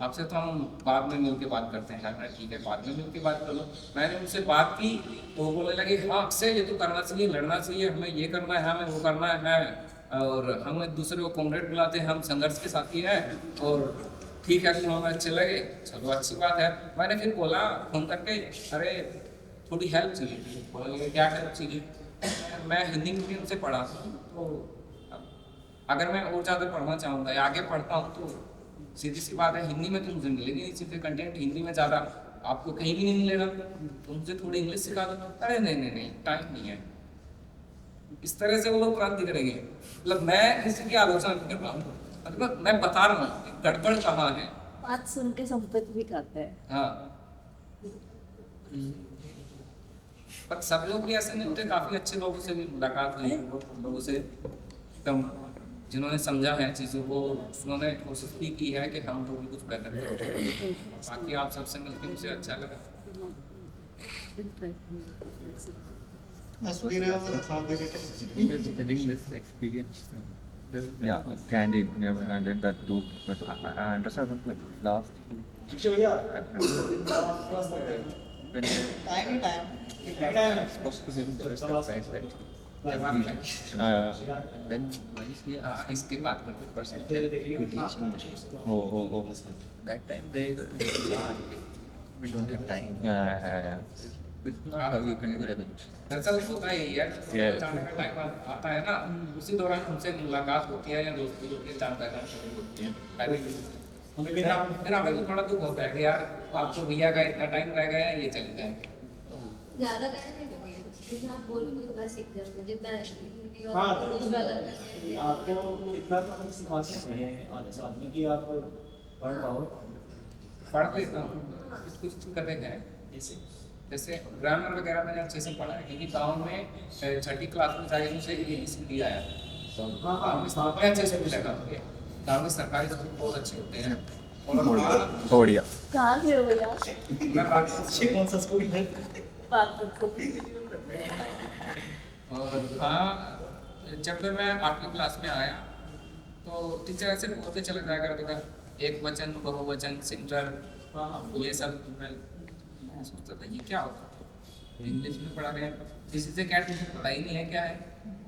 आपसे तो हम बाद में मिल के बात करते हैं। मैं ठीक है बाद में मिल के बात कर लो। मैंने उनसे बात की तो वो बोलने लगे हाँ अक्षय ये तो करना चाहिए, लड़ना चाहिए, हमें ये करना है, हमें वो करना है, और हम एक दूसरे को कॉमरेड बुलाते हैं, हम संघर्ष के साथी हैं, और ठीक है कि हमें अच्छे लगे, चलो अच्छी बात है। मैंने फिर बोला फोन करके अरे थोड़ी हेल्प चाहिए। बोलने लगे क्या हेल्प चाहिए? मैं हिंदी मीडियम से पढ़ा तो अगर मैं और ज़्यादा पढ़ना चाहूँगा या आगे पढ़ता हूँ तो सीधी सी बात है हिंदी में तो मुझे मिलेगी नहीं, सिर्फ कंटेंट हिंदी में ज़्यादा आपको कहीं भी नहीं मिलेगा, तो मुझे थोड़ी इंग्लिश सिखा दो। अरे नहीं टाइम नहीं है। इस तरह से वो लोग क्रांति करेंगे। मतलब मैं किसी की आलोचना नहीं कर रहा हूँ, मतलब मैं बता रहा हूँ गड़बड़ कहाँ है। बात सुन के संपत्ति भी खाते हैं। हाँ पर सब लोग भी ऐसे नहीं होते, काफ़ी अच्छे लोगों से भी मुलाकात हुई, लोगों से एकदम जिन्होंने समझा है चीज़ों को, उन्होंने कोशिश भी की है कि हम लोग भी कुछ बेहतर करें। बाकी आप सबसे मिलकर मुझे अच्छा लगा। Yeah, candy never handed that too, but I understand like last. इसके बाद That time they we don't have time. Yeah. How you can do it. दरअसल होता यही है, जाने का टाइम आता है ना, उसी दौरान उनसे मुलाकात होती है या दोस्ती होती है, जानकारी होती है। फिर हमें को थोड़ा दुख होता है कि यार आपको भैया का इतना टाइम रह गया है, ये चले जाए। ज़्यादा टाइम नहीं लगेगा, आप बोल के थोड़ा सीख जाओगे जितना आपको इतना तो सिखाते हैं आधे आदमी की आप पढ़ पाओ। पढ़ लेता हूँ कुछ कर रहे हैं जैसे ग्रामर वगैरह मैंने अच्छे से पढ़ा है, क्योंकि गाँव में 6ठी क्लास में जाके मुझे ABCD आया, गाँव में अच्छे से लगा। गाँव में सरकारी स्कूल बहुत अच्छे होते हैं। बढ़िया। कहाँ से हो भैया? मैं कौन सा स्कूल है? और हाँ जब मैं 8वीं क्लास में आया तो टीचर ऐसे बोलते चले जाया करते थे, एक वचन बहुवचन सिंटर ये सब। मैं सोचता था ये क्या होता है, इंग्लिश में पढ़ा रहे हैं, किसी से क्या मुझे पता ही नहीं है क्या है।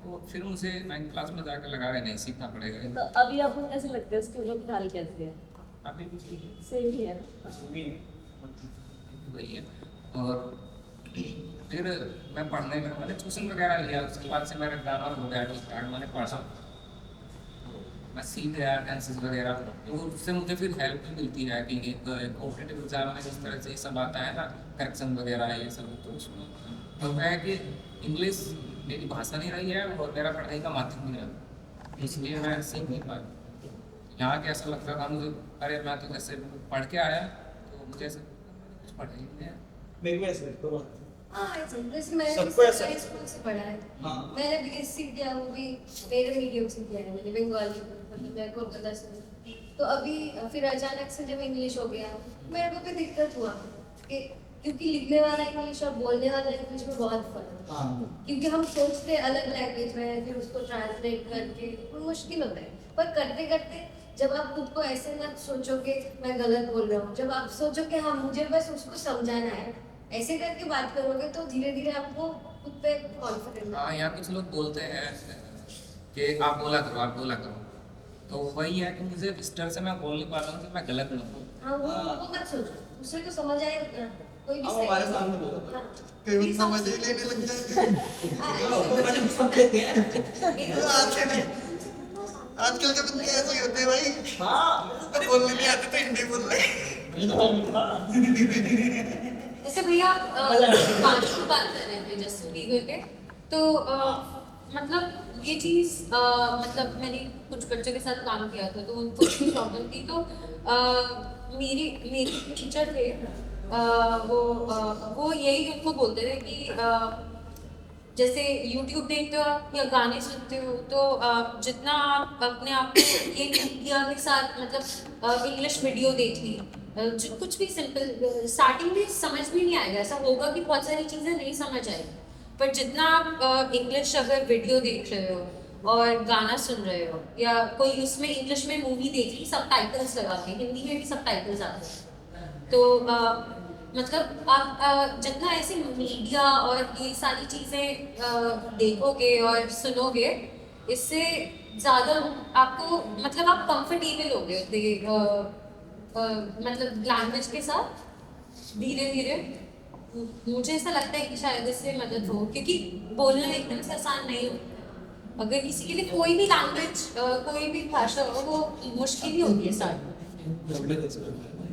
तो फिर मुझे 9th क्लास में जाकर लगा रहे नहीं सीखना पड़ेगा। तो अभी आपको कैसे लगता है स्कूलों की हाल कैसे है? अभी भी सही है वही है। और फिर मैं पढ़ने में मैंने ट्यूशन वगैरह लिया, उसके बाद से मेरा ग्रामर हो गया स्टार्ट, मैंने पढ़ा, मैं सीख गया टेंसेस वगैरह, तो उससे मुझे फिर हेल्प भी मिलती है कि कॉम्पिटिटिव एग्जाम में जिस तरह से ये सब आता है ना, करेक्शन वगैरह ये सब, तो उसमें और है कि इंग्लिश मेरी भाषा नहीं रही है और मेरा पढ़ाई का माध्यम नहीं रहा, इसलिए मैं सीख नहीं पाया। यहाँ के ऐसा लगता था मुझे, अरे मैं तो जैसे पढ़ के आया तो मुझे ऐसे कुछ पढ़ा ही नहीं है। मेरे को ऐसे लगता है। मैंने स्कूल से पढ़ा है। मैंने BSc किया, वो भी मेरे मीडियम से किया है, मैंने बंगाली, मतलब मैं कोलकाता से। तो अभी फिर अचानक से जब इंग्लिश हो गया मेरे को भी दिक्कत हुआ कि क्योंकि लिखने वाला इंग्लिश और बोलने वाला इंग्लिश में बहुत फर्क है, क्योंकि हम सोचते अलग लैंग्वेज में, फिर उसको ट्रांसलेट करके मुश्किल होता है। पर करते करते जब आप खुद को ऐसे मत सोचोगे मैं गलत बोल रहा हूँ, जब आप सोचोगे हाँ मुझे बस उसको समझाना है, ऐसे करके बात करोगे तो धीरे धीरे आपको खुद पे कॉन्फिडेंस। हाँ यहाँ कुछ लोग बोलते हैं कि आप बोला करो, तो वही है कि मुझे इस तरह से मैं बोल नहीं पा रहा हूँ कि मैं गलत ना हूँ। हाँ वो मत सोचो, उससे तो समझ आए कोई भी सही हमारे सामने बोलो कई बार समझ ही लेने लग जाएंगे आजकल के बंदे ऐसे ही होते हैं भाई। हाँ बोलने नहीं आते तो हिंदी बोल रहे जैसे भैया पाँच की बात कर रहे थे जस्टिन बीबर के, तो मतलब ये चीज़ मतलब मैंने कुछ बच्चों के साथ काम किया था तो उनको भी प्रॉब्लम थी, तो मेरी टीचर थे, वो यही उनको बोलते थे कि जैसे YouTube देखते हो आप या गाने सुनते हो तो जितना आप अपने आप को ये मीडिया के साथ मतलब इंग्लिश वीडियो देख ली, कुछ भी सिंपल स्टार्टिंग में समझ भी नहीं आएगा, ऐसा होगा कि बहुत सारी चीज़ें नहीं समझ आएगी, पर जितना आप इंग्लिश अगर वीडियो देख रहे हो और गाना सुन रहे हो या कोई उसमें इंग्लिश में मूवी देख ली सबटाइटल्स लगा के, हिंदी में भी सबटाइटल्स आते हैं, तो मतलब आप जितना ऐसे मीडिया और ये सारी चीज़ें देखोगे और सुनोगे, इससे ज़्यादा आपको मतलब आप कंफर्टेबल होगे मतलब लैंग्वेज के साथ धीरे धीरे। मुझे ऐसा लगता है कि शायद इससे मदद हो, क्योंकि बोलना एकदम से आसान नहीं हो। अगर किसी के लिए कोई भी लैंग्वेज कोई भी भाषा हो वो मुश्किल ही होती है स्टार्ट।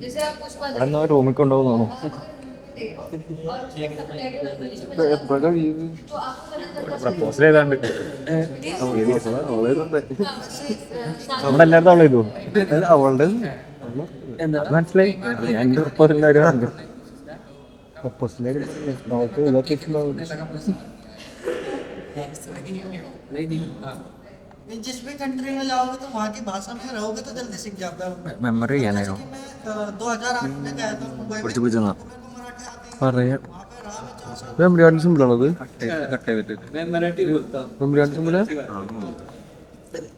जैसे आप कुछ बात റൂമിൽ കൊണ്ടുപോകുന്നോ പ്രപ്പോസൽ ചെയ്താണ്ട് നമ്മുടെ എല്ലായിടത്തും അവളെ ചെയ്തു അവളുടെ മനസ്സിലായി എൻ്റെ പ്രപ്പോസലിൻ്റെ കാര്യം പറഞ്ഞു പ്രപ്പോസലിൻ്റെ നമുക്ക് ഇതൊക്കെ जिस भी कंट्री में जाओगे तो वहाँ की भाषा में रहोगे तो जल्दी सीख जाता है। മെമ്മറി ചെയ്യാനായോ 2008 में गया था मुंबई കുറച്ച് പിടിച്ചാ പറയാം मेमोरी आर्ट सिंबल आണത് मेमोरी आर्ट सिंबल है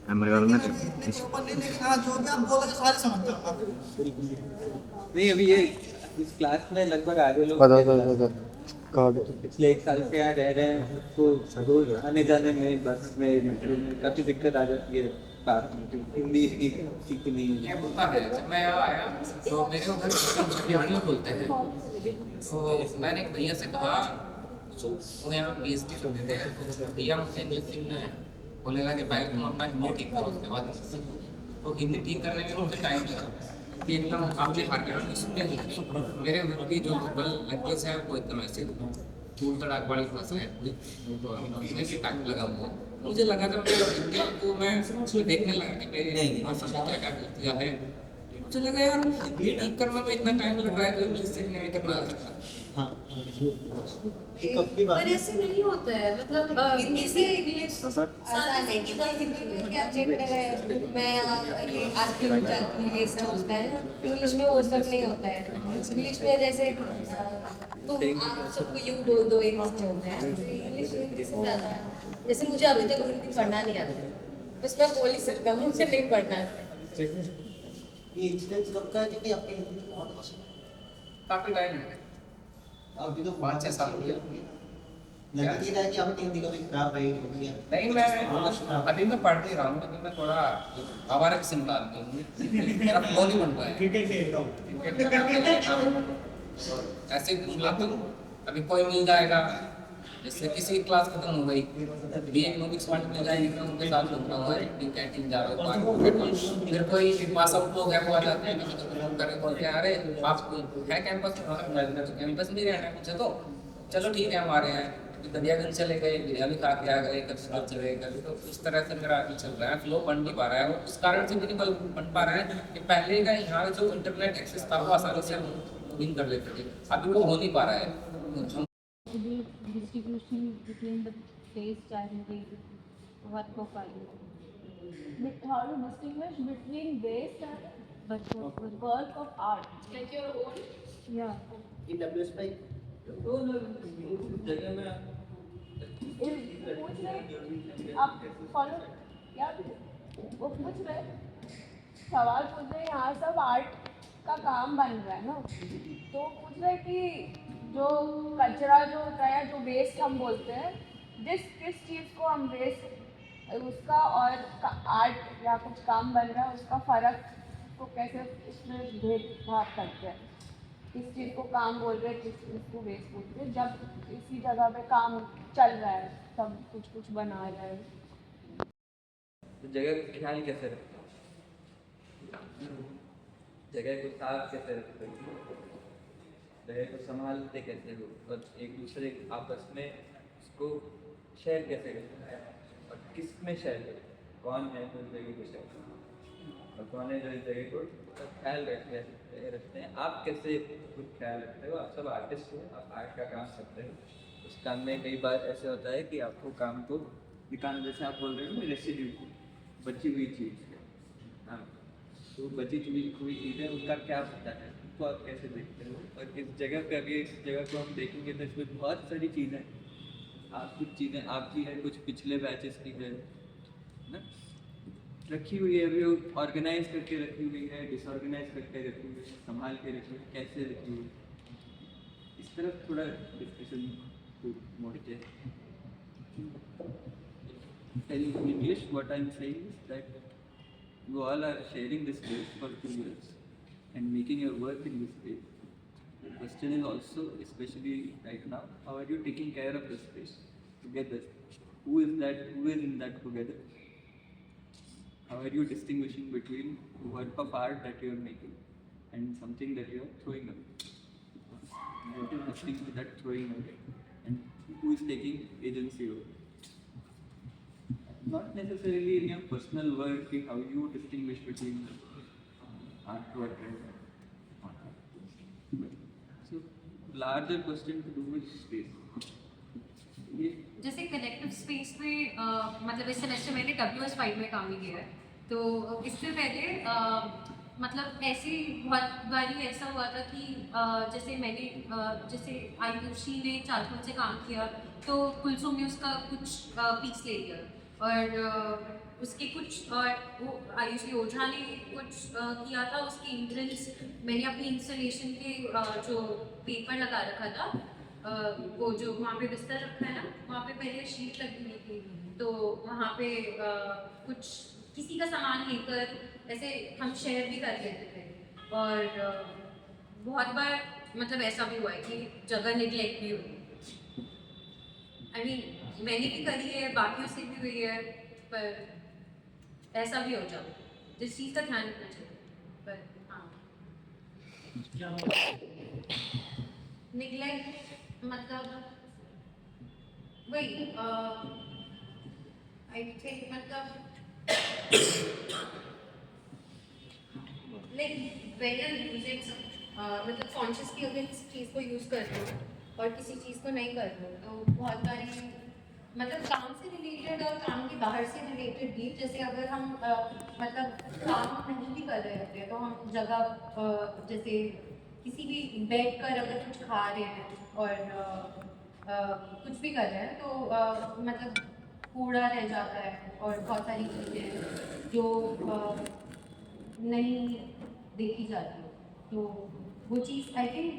मेमोरी आर्ट में हाँ जो भी आप बोलोगे सारे समझ जाओगे। नहीं अभी ये इस क्लास में लगभग आधे लोग पता पिछले 1 साल से यहाँ रह रहे हैं, तो आने जाने में बस में मेट्रो में काफ़ी दिक्कत आ जाती है, हिंदी सीखती नहीं है। होता है जब मैं यहाँ आया तो मेरे उधर हरियाणवी में बोलते हैं, तो मैंने एक भैया से कहा वो यहाँ PhD करते थे, भैया मुझे इंग्लिश सीखना है, बोलने लगा कि भाई तुम अपना हिंदी ठीक करो उसके बाद तो हिंदी ठीक करने में मुझे टाइम लगा कि एकदम आपने हरियाणवी सुनने मेरे उधर की जो लोकल लैंग्वेज है वो एकदम ऐसे दूर तड़ाक वाली भाषा है, तो ऐसे टाइम लगा हुआ मुझे लगा जब मैं हिंदी को मैं देखने लगा कि मेरी भाषा में क्या क्या गलतियाँ हैं, मुझे लगा यार हिंदी ठीक करने में इतना टाइम लग रहा है तो इंग्लिश सीखने में कितना लगता है। पर ऐसे नहीं होता है, मतलब इसे इंग्लिश मैं आजकल चाहती हूँ ये सब होता है, इंग्लिश में वो सब नहीं होता है। इंग्लिश में जैसे तुम आप सबको यू बोल दो एक होता है, इंग्लिश में ज़्यादा है। जैसे मुझे अभी तक हिंदी पढ़ना नहीं आता, बस मैं बोल ही सकता हूँ, मुझे नहीं पढ़ना आता। ये इंसिडेंस कब का है कि आपके काफी टाइम है, अभी तो 5-6 साल हो गया। लड़की है कि आपकी हिंदी कभी खराब रही होगी? नहीं मैं अभी मैं पढ़ नहीं रहा हूँ, लेकिन मैं थोड़ा आवारा किस्म का आदमी हूँ, मेरा फ्लो नहीं बन पाया ऐसे घूमता हूँ, अभी कोई मिल जाएगा, जैसे किसी क्लास खत्म हो गई बी इकोनॉमिक्स वाले मिल जाएंगे मैं उनके साथ घूमता हूँ, कैंटीन जा रहा हूँ, फिर कोई पास आउट लोग है वो आ जाते हैं, फोन करके बोलते हैं अरे आप है कैंपस कैंपस में रहना है मुझे, तो चलो ठीक है हम आ रहे हैं, दरियागंज चले गए, बिरयानी खा के आ गए, कभी चले गए, तो इस तरह से मेरा आगे चल रहा है, फ्लो बन नहीं पा रहा है, और उस कारण से भी नहीं बन पा रहा है कि पहले का यहाँ जो इंटरनेट एक्सेस था वो आसानी से हम इन कर लेते थे, अभी वो हो नहीं पा रहा है। Distribution between the phase and the work of art. How to distinguish between waste and work of art? Like your own? Yeah. EWS by पूछ रहे आप फॉलो क्या वो पूछ रहे सवाल पूछ रहे यहाँ सब आर्ट का काम बन रहा है ना, तो पूछ रहे कि जो कचरा जो होता है जो वेस्ट हम बोलते हैं, किस चीज़ को हम वेस्ट उसका और आर्ट या कुछ काम बन रहा है उसका फ़र्क उसको कैसे उसमें भेदभाव करते हैं, किस चीज़ को काम बोल रहे हैं, किस चीज़ को वेस्ट बोलते हैं। जब इसी जगह पे काम चल रहा है, सब कुछ कुछ बना रहा है, तो जगह का ख्याल कैसे रखते हो? जगह को साफ कैसे रखते हो? जगह को संभालते कैसे हो? और एक दूसरे आपस में उसको शेयर कैसे करते हैं? और किस में शेयर करते हैं? कौन है जो इस जगह को शेयर करते हैं और कौन है जो इस जगह को ख्याल रखते हैं? आप कैसे खुद ख्याल रखते हो? आप सब आर्टिस्ट हो, आप आर्ट का काम करते हो। उस काम में कई बार ऐसे होता है कि आपको काम को निकालना, जैसे आप बोल रहे हो रेसिड्यू, बची हुई चीज़, हाँ, तो बची हुई चीज़ें उनका क्या होता है, उनको आप कैसे देखते हो? और इस जगह पे अभी इस जगह को हम देखेंगे तो इसमें बहुत सारी चीज़ें, आप कुछ चीज़ें आपकी है, कुछ पिछले बैचेस की है ना, रखी हुई है, अभी ऑर्गेनाइज करके रखी हुई है, डिसऑर्गेनाइज करके रखी हुई है, संभाल के रखी हुई है, कैसे रखी हुई है, इस तरफ थोड़ा डिस्कशन को मोड़ते हैं। In English, what I'm saying is that you all are sharing this space for 2 years and making your work in this space. The question is also, especially right now, how are you taking care of the space together? Who is in that together? How are you distinguishing between work of art that you are making and something that you are throwing away? What is happening to that throwing away? And who is taking agency over it? Not necessarily in your personal work, how you distinguish between artwork and art. So, larger question to do with space. जैसे collective space में मतलब इस semester मैंने WS5 में काम नहीं किया है, तो इससे पहले मतलब ऐसे बहुत बारी ऐसा हुआ था कि जैसे मैंने जैसे आयुषी ने चालकुल से काम किया तो कुलसुम ने उसका कुछ पीस ले लिया और उसके कुछ और वो आयुषी ओझा ने कुछ किया था, उसकी एंट्रेंस मैंने अपनी इंस्टॉलेशन के जो पेपर लगा रखा था, वो जो वहाँ पे बिस्तर रखा है ना, वहाँ पे पहले शीट लगी हुई थी, तो वहाँ पे कुछ किसी का सामान लेकर ऐसे हम शेयर भी कर लेते थे। और बहुत बार मतलब ऐसा भी हुआ है कि जगह निगलेक्ट भी हुई, आई मीन मैंने भी करी है, बाकियों से भी हुई है, पर ऐसा भी हो जाए जिस चीज़ का ध्यान रखना चाहिए। पर हाँ, निगलेक्ट मतलब वही आई थिंक मतलब like when you are using मतलब कॉन्शियसली अगर किसी चीज़ को यूज़ कर रहे हो और किसी चीज़ को नहीं कर रहे हो तो बहुत बारी मतलब काम से रिलेटेड और काम के बाहर से रिलेटेड भी, जैसे अगर हम मतलब काम नहीं भी कर रहे होते तो हम जगह जैसे किसी भी बैठ कर अगर कुछ खा रहे हैं और कुछ भी कर रहे हैं तो मतलब कूड़ा रह जाता है और बहुत सारी चीज़ें जो नहीं देखी जाती, तो वो चीज़ आई थिंक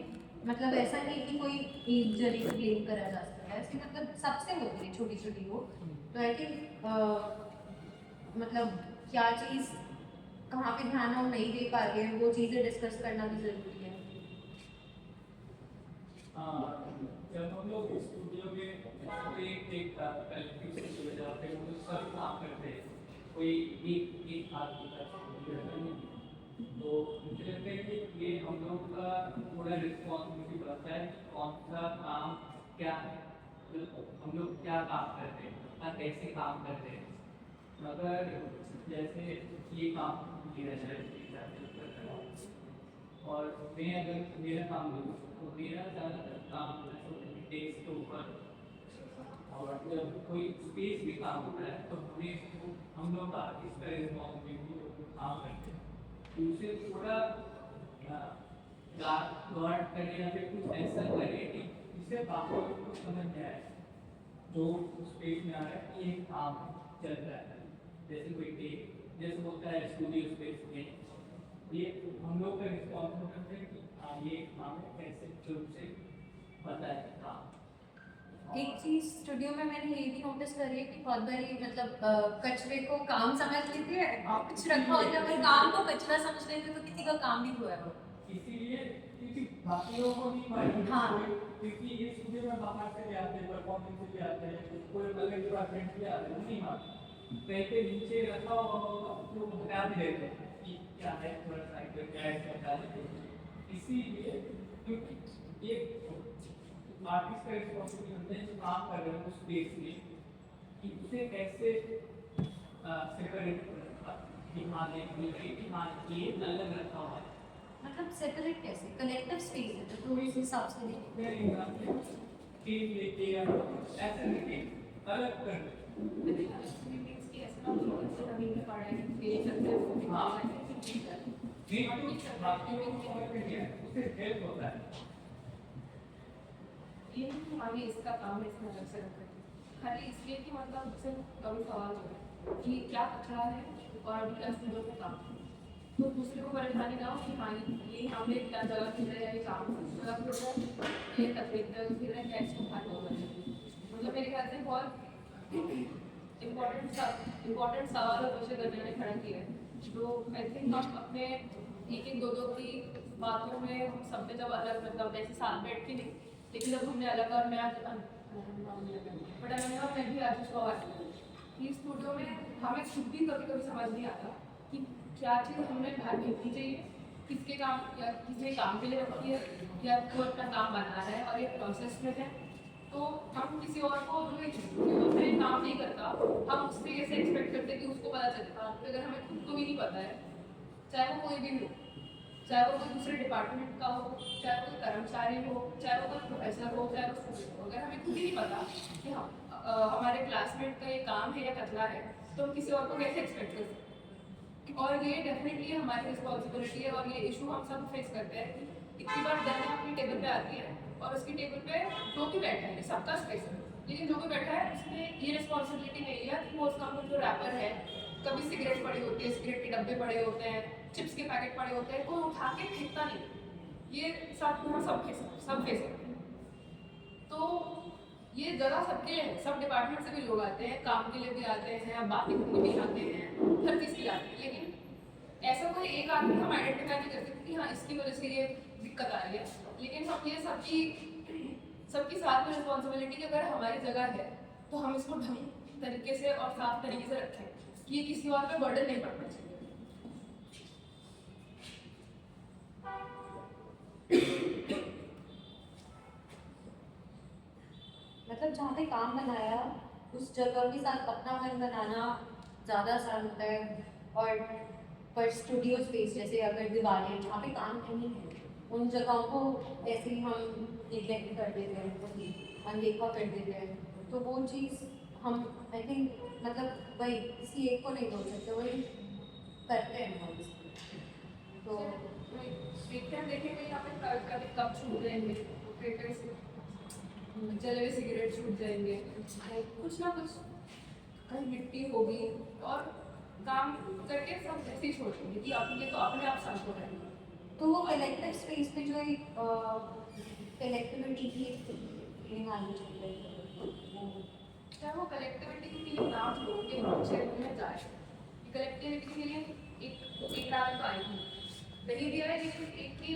मतलब ऐसा नहीं कि कोई एक जने को ब्लेम करा जा सकता है, ऐसे मतलब सबसे होती है छोटी छोटी वो, तो आई थिंक मतलब क्या चीज़ कहाँ पे ध्यान हम नहीं दे पा रहे हैं वो चीज़ें डिस्कस करना भी ज़रूरी है। जब हम लोग स्टूडियो में कोई एक कलेक्टिव स्टूडियो जाते हैं तो सब काम करते हैं, कोई एक आदमी तो मुझे लगता है कि ये हम लोग का थोड़ा रिस्पॉन्सिबिलिटी बनता है कौन सा काम क्या है, हम लोग क्या काम करते हैं और कैसे काम करते हैं। अगर जैसे ये काम किया जाए और मैं अगर मेरा काम लूँ तो मेरा ज़्यादातर काम टेक्स्ट के ऊपर, और जब कोई स्पेस भी काम होता है तो हमें हम लोग का इस तरह रिस्पॉन्सिबिलिटी काम करते हैं, उसे थोड़ा गार्ड करें या फिर कुछ ऐसा करें कि जिससे बाकी को समझ में आए जो स्पेस में आ रहा है कि ये काम चल रहा है। जैसे कोई टेक जैसे होता है स्टूडियो स्पेस में, ये हम लोग का रिस्पॉन्सिबिलिटी है कि हाँ ये काम कैसे शुरू से पता है काम, एक चीज स्टूडियो में मैंने ये भी नोटिस करी है कि बहुत बारी मतलब कचरे को काम समझ लेते हैं, कुछ रखा होता है, अगर काम को कचरा समझ लेते हैं तो किसी का काम भी हुआ है वो। इसीलिए क्योंकि बाकी लोगों को नहीं मालूम। हाँ। क्योंकि ये स्टूडियो में बाहर से भी आते हैं, परफॉर्मेंस से भी आते हैं, कोई अलग डिपार्टमेंट भी आते हैं, नहीं मालूम। कहीं पे नीचे रखा हुआ होगा तो बता भी देते हैं कि क्या है, थोड़ा सा क्या है, बता देते हैं। इसीलिए क्योंकि एक आर्टिस्ट का रिस्पॉन्सिबिलिटी होता है जो काम कर रहे हैं उस स्पेस में, कि उसे कैसे सेपरेट दिखाने ये अलग रखा हुआ है। मतलब सेपरेट कैसे, कलेक्टिव स्पेस है तो इस हिसाब से नहीं। टीम लेके या ऐसे लेके अलग कर हेल्प होता है। ये हमें इसका काम है, इसमें अलग से रखा है खाली इसलिए कि मतलब उससे कभी सवाल हो रहा है कि क्या कचरा है और क्या स्टूडियो में काम है, तो दूसरे को परेशानी ना हो कि हाँ ये हमने क्या जगह फिर रहे हैं, ये काम जगह फिर रहे हैं, ये तकलीफ फिर रहे हैं, क्या इसको खाली होगा। मतलब मेरे ख्याल से बहुत इम्पोर्टेंट सवाल और क्वेश्चन करने ने खड़ा किया है, जो आई थिंक हम अपने एक दो की बातों में सब में जब अलग मतलब ऐसे साथ बैठ के नहीं, लेकिन जब हमने अलग और मैं भी आज उसको कि स्टूडियो में हमें खुद भी कभी कभी समझ नहीं आता कि क्या चीज़ हमें बाहर भेजनी चाहिए, किसके काम या किसने काम के लिए रखी है या कोई अपना काम बना रहा है और ये प्रोसेस में है, तो हम किसी और को जो काम नहीं करता हम उससे कैसे एक्सपेक्ट करते कि उसको पता चलेगा, अगर हमें खुद को भी नहीं पता है, चाहे वो कोई भी हो, चाहे वो कोई दूसरे डिपार्टमेंट का हो, चाहे कोई कर्मचारी हो, चाहे वो कोई प्रोफेसर हो, चाहे वो स्टूडेंट हो, अगर हमें खुद ही नहीं पता कि हमारे क्लासमेट का ये काम है या कचरा है, तो हम किसी और को कैसे एक्सपेक्ट कर सकते हैं। और ये डेफिनेटली हमारी रिस्पॉन्सिबिलिटी है और ये इशू हम सब फेस करते हैं कि इतनी बार जब अपनी टेबल पे आती है और उसकी टेबल पे जो भी बैठा है सबका स्पेस है, लेकिन जो भी बैठा है उसने ये रिस्पॉन्सिबिलिटी नहीं लिया कि वो उसका जो रैपर है, कभी सिगरेट पड़ी होती है, सिगरेट के डब्बे पड़े होते हैं, चिप्स के पैकेट पड़े होते हैं, वो उठा के फेंकता नहीं। ये साथ में सब फेस करते हैं। तो ये जगह सबके लिए है, सब डिपार्टमेंट से भी लोग आते हैं, काम के लिए भी आते हैं, बातें करने भी आते हैं, हर चीज़ के लिए आते हैं, लेकिन ऐसा कोई एक आदमी हम आइडेंटिफाई नहीं कर सकते कि हाँ इसकी वजह से ये दिक्कत आ रही है, लेकिन हम ये सबकी साथ में रिस्पॉन्सिबिलिटी की अगर हमारी जगह है तो हम इसको ढंग तरीके से और साफ तरीके से रखें कि ये किसी और पे बर्डन नहीं पड़ना चाहिए। मतलब जहाँ पे काम बनाया उस जगह के साथ अपना मन बनाना ज़्यादा आसान होता है, और पर स्टूडियो स्पेस जैसे अगर दीवारें जहाँ पे काम नहीं है उन जगहों को ऐसे ही हम निगलेक्ट कर देते हैं, अनदेखा कर देते हैं, तो वो चीज़ हम आई थिंक मतलब वही किसी एक को नहीं बोल सकते, वही करते हैं हम। तो देखेंगे यहाँ पे कभी कप छूट जाएंगे, जले हुए सिगरेट छूट जाएंगे, कुछ ना कुछ कहीं मिट्टी होगी और काम करके सब ऐसे ही छोड़ देंगे कि अपने तो अपने आप शांत हो जाएंगे। तो वो कलेक्टिव स्पेस पे जो एक कलेक्टिविटी की फीलिंग आनी चाहिए, चाहे वो कलेक्टिविटी की फीलिंग ना हो कि अच्छे में जाए, कलेक्टिविटी के लिए एक रात तो आएगी नहीं दिया है, लेकिन एक ही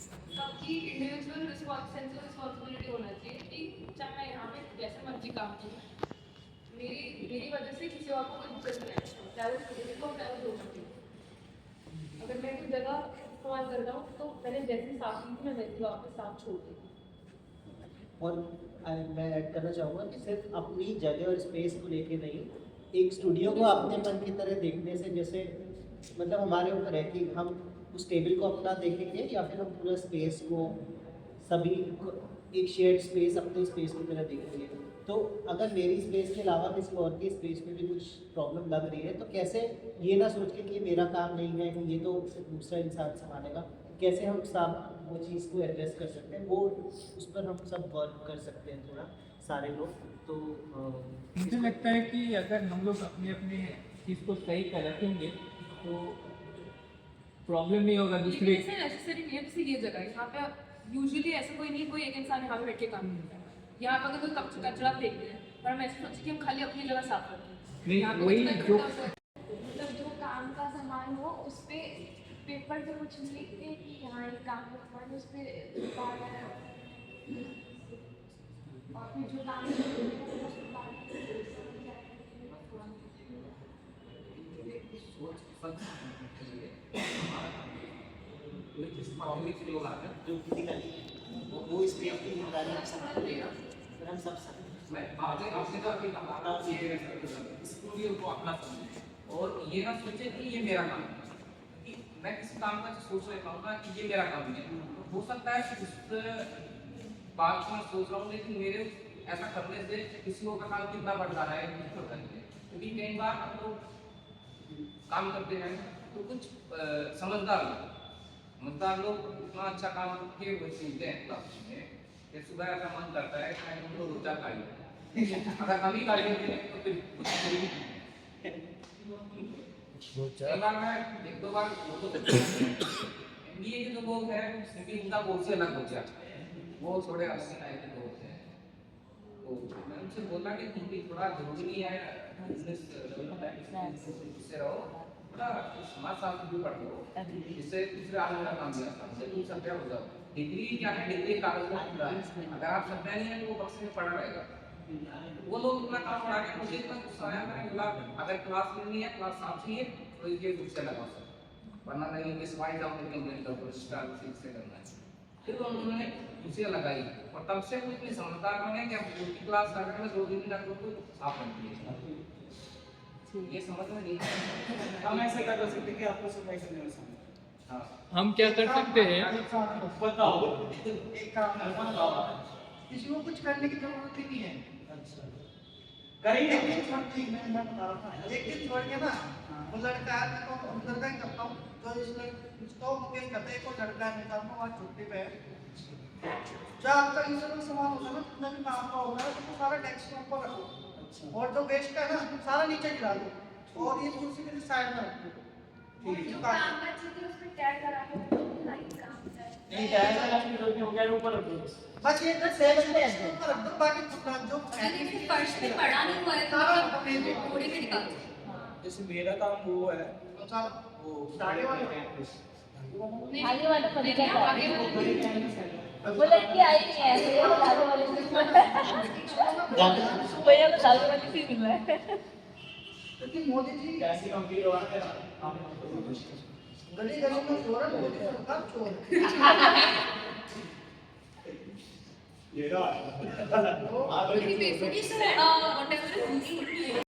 सबकी इंडिविजुअल रिस्पॉन्सिबिलिटी होना चाहिए कि चाहे मैं यहाँ पे जैसे मर्जी काम करूँ, मेरी वजह से किसी और को कोई दिक्कत नहीं है, चाहे वो किसी को चाहे वो सकती हूँ। अगर मैं कोई जगह इस्तेमाल कर रहा हूँ तो मैंने जैसे साफ की थी मैं वैसे वापस साफ छोड़ दी। और मैं ऐड करना चाहूँगा कि सिर्फ अपनी जगह और स्पेस को लेके नहीं, एक स्टूडियो को अपने मन की तरह देखने से, जैसे मतलब हमारे ऊपर है कि हम उस टेबल को अपना देखेंगे या फिर हम पूरा स्पेस को सभी एक शेयर्ड स्पेस अपने स्पेस की तरह देखेंगे। तो अगर मेरी स्पेस के अलावा किसी और की स्पेस में भी कुछ प्रॉब्लम लग रही है तो कैसे ये ना सोच के कि मेरा काम नहीं है, कि ये तो दूसरा इंसान संभालेगा, कैसे हम सब वो चीज़ को एड्रेस कर सकते हैं, वो उस पर हम सब वर्क कर सकते हैं थोड़ा सारे लोग। तो मुझे लगता है कि अगर हम लोग अपने अपने चीज़ को सही कर रखेंगे तो प्रॉब्लम नहीं होगा दूसरे। नेसेसरी नहीं है, जैसे ये जगह यहाँ पे यूजुअली ऐसा कोई नहीं, कोई एक इंसान यहाँ पे बैठ के काम नहीं करता है, यहाँ पर अगर कोई कचरा फेंक रहे हैं पर हम ऐसे सोचे कि हम खाली अपनी जगह साफ करते हैं। नहीं, यहाँ पे वही कचरा जो- इकट्ठा होता है। मतलब जो काम का सामान हो उस पे पेपर पे कुछ लिख के कि यहाँ ये काम का सामान उस पे डाला है और फिर जो काम उस पे जो फिजिकली वो स्पेस की जिम्मेदारी हम सब करते हैं, फिर हम सब आपने तो अभी कहा स्टूडियो को अपना समझे और ये ना सोचे कि ये मेरा काम है, कि मैं किसी काम का सोच रहा हूँ कि ये मेरा काम है। हो सकता है कि उस बात को मैं सोच रहा हूँ लेकिन मेरे ऐसा करने से किसी और का काम कितना बढ़ रहा है क्योंकि कई बार हम लोग काम करते हैं तो कुछ समझदार लोग इतना अच्छा काम करके वो सुनते हैं क्लास में कि सुबह ऐसा मन करता है कि हम लोग रोजा खाइए अगर हम ही खाइए तो फिर कई बार मैं एक दो बार MBA के जो लोग हैं क्योंकि उनका कोर्स ही अलग हो जाता वो थोड़े अस्सी टाइप के लोग हैं तो मैं उनसे बोला कि तुम भी थोड़ा जरूरी है बिजनेस से रहो थोड़ा समाज शास्त्र भी पढ़ लो जिससे दूसरे आदमी का काम दिया तुम सभ्य हो जाओ। डिग्री क्या है, डिग्री कागज में पूरा है, अगर आप सभ्य नहीं है तो वो बक्से में पड़ा रहेगा। वो लोग इतना काम पढ़ा के मुझे इतना गुस्सा आया, मैंने बोला अगर क्लास लेनी है क्लास साफ चाहिए तो ये ग्रुप से लगाओ सर, वरना नहीं कि स्वाइन डाउन में कंप्लेंट करो स्टार से करना है। फिर उन्होंने मुझे लगाई और तब से वो इतनी समझदार बने कि अब उनकी क्लास लगाने में 2 दिन तक तो साफ बनती है। ये समझ में नहीं हम ऐसे कर सकते कि आपको सफाई करने में हम क्या कर सकते हैं? बताओ एक काम बताओ, किसी को कुछ करने की जरूरत ही नहीं है। करेंगे एक दिन छोड़ के मैं बता रहा हूँ, एक दिन छोड़ के ना वो लड़का है, मैं तो लड़का ही करता हूँ तो इसको मुकेश कहते हैं, को लड़का है निकाल को आज छुट्टी पे है। जब आपका ये सब सामान होता है ना जितना भी काम का होगा तो सारा डेस्क के ऊपर रखो और जो वेस्ट का है ना सारा नीचे गिरा दो और ये कुर्सी के साइड में रखो। जो काम का चीज़ है उस पे टैग लगा के लाइट काम है नहीं टैग लगा के जो हो गया ऊपर रख दो बस ये दस सेवन में ऊपर रख दो बाकी पूरा जो लेकिन फर्श पे पड़ा नहीं हुआ है तो मतलब थोड़ी में निकाल दो। जैसे मेरा काम वो है अच्छा वो साड़े वाले आगे वाला फर्नीचर का वो लड़की आई नहीं है भैया को आगे वाले भैया को आगे वाली से मिला है। लेकिन मोदी जी कैसी कंपनी हो रहा है गली गली में चोर है, मोदी सरकार चोर ये रहा बेसिकली सर व्हाटएवर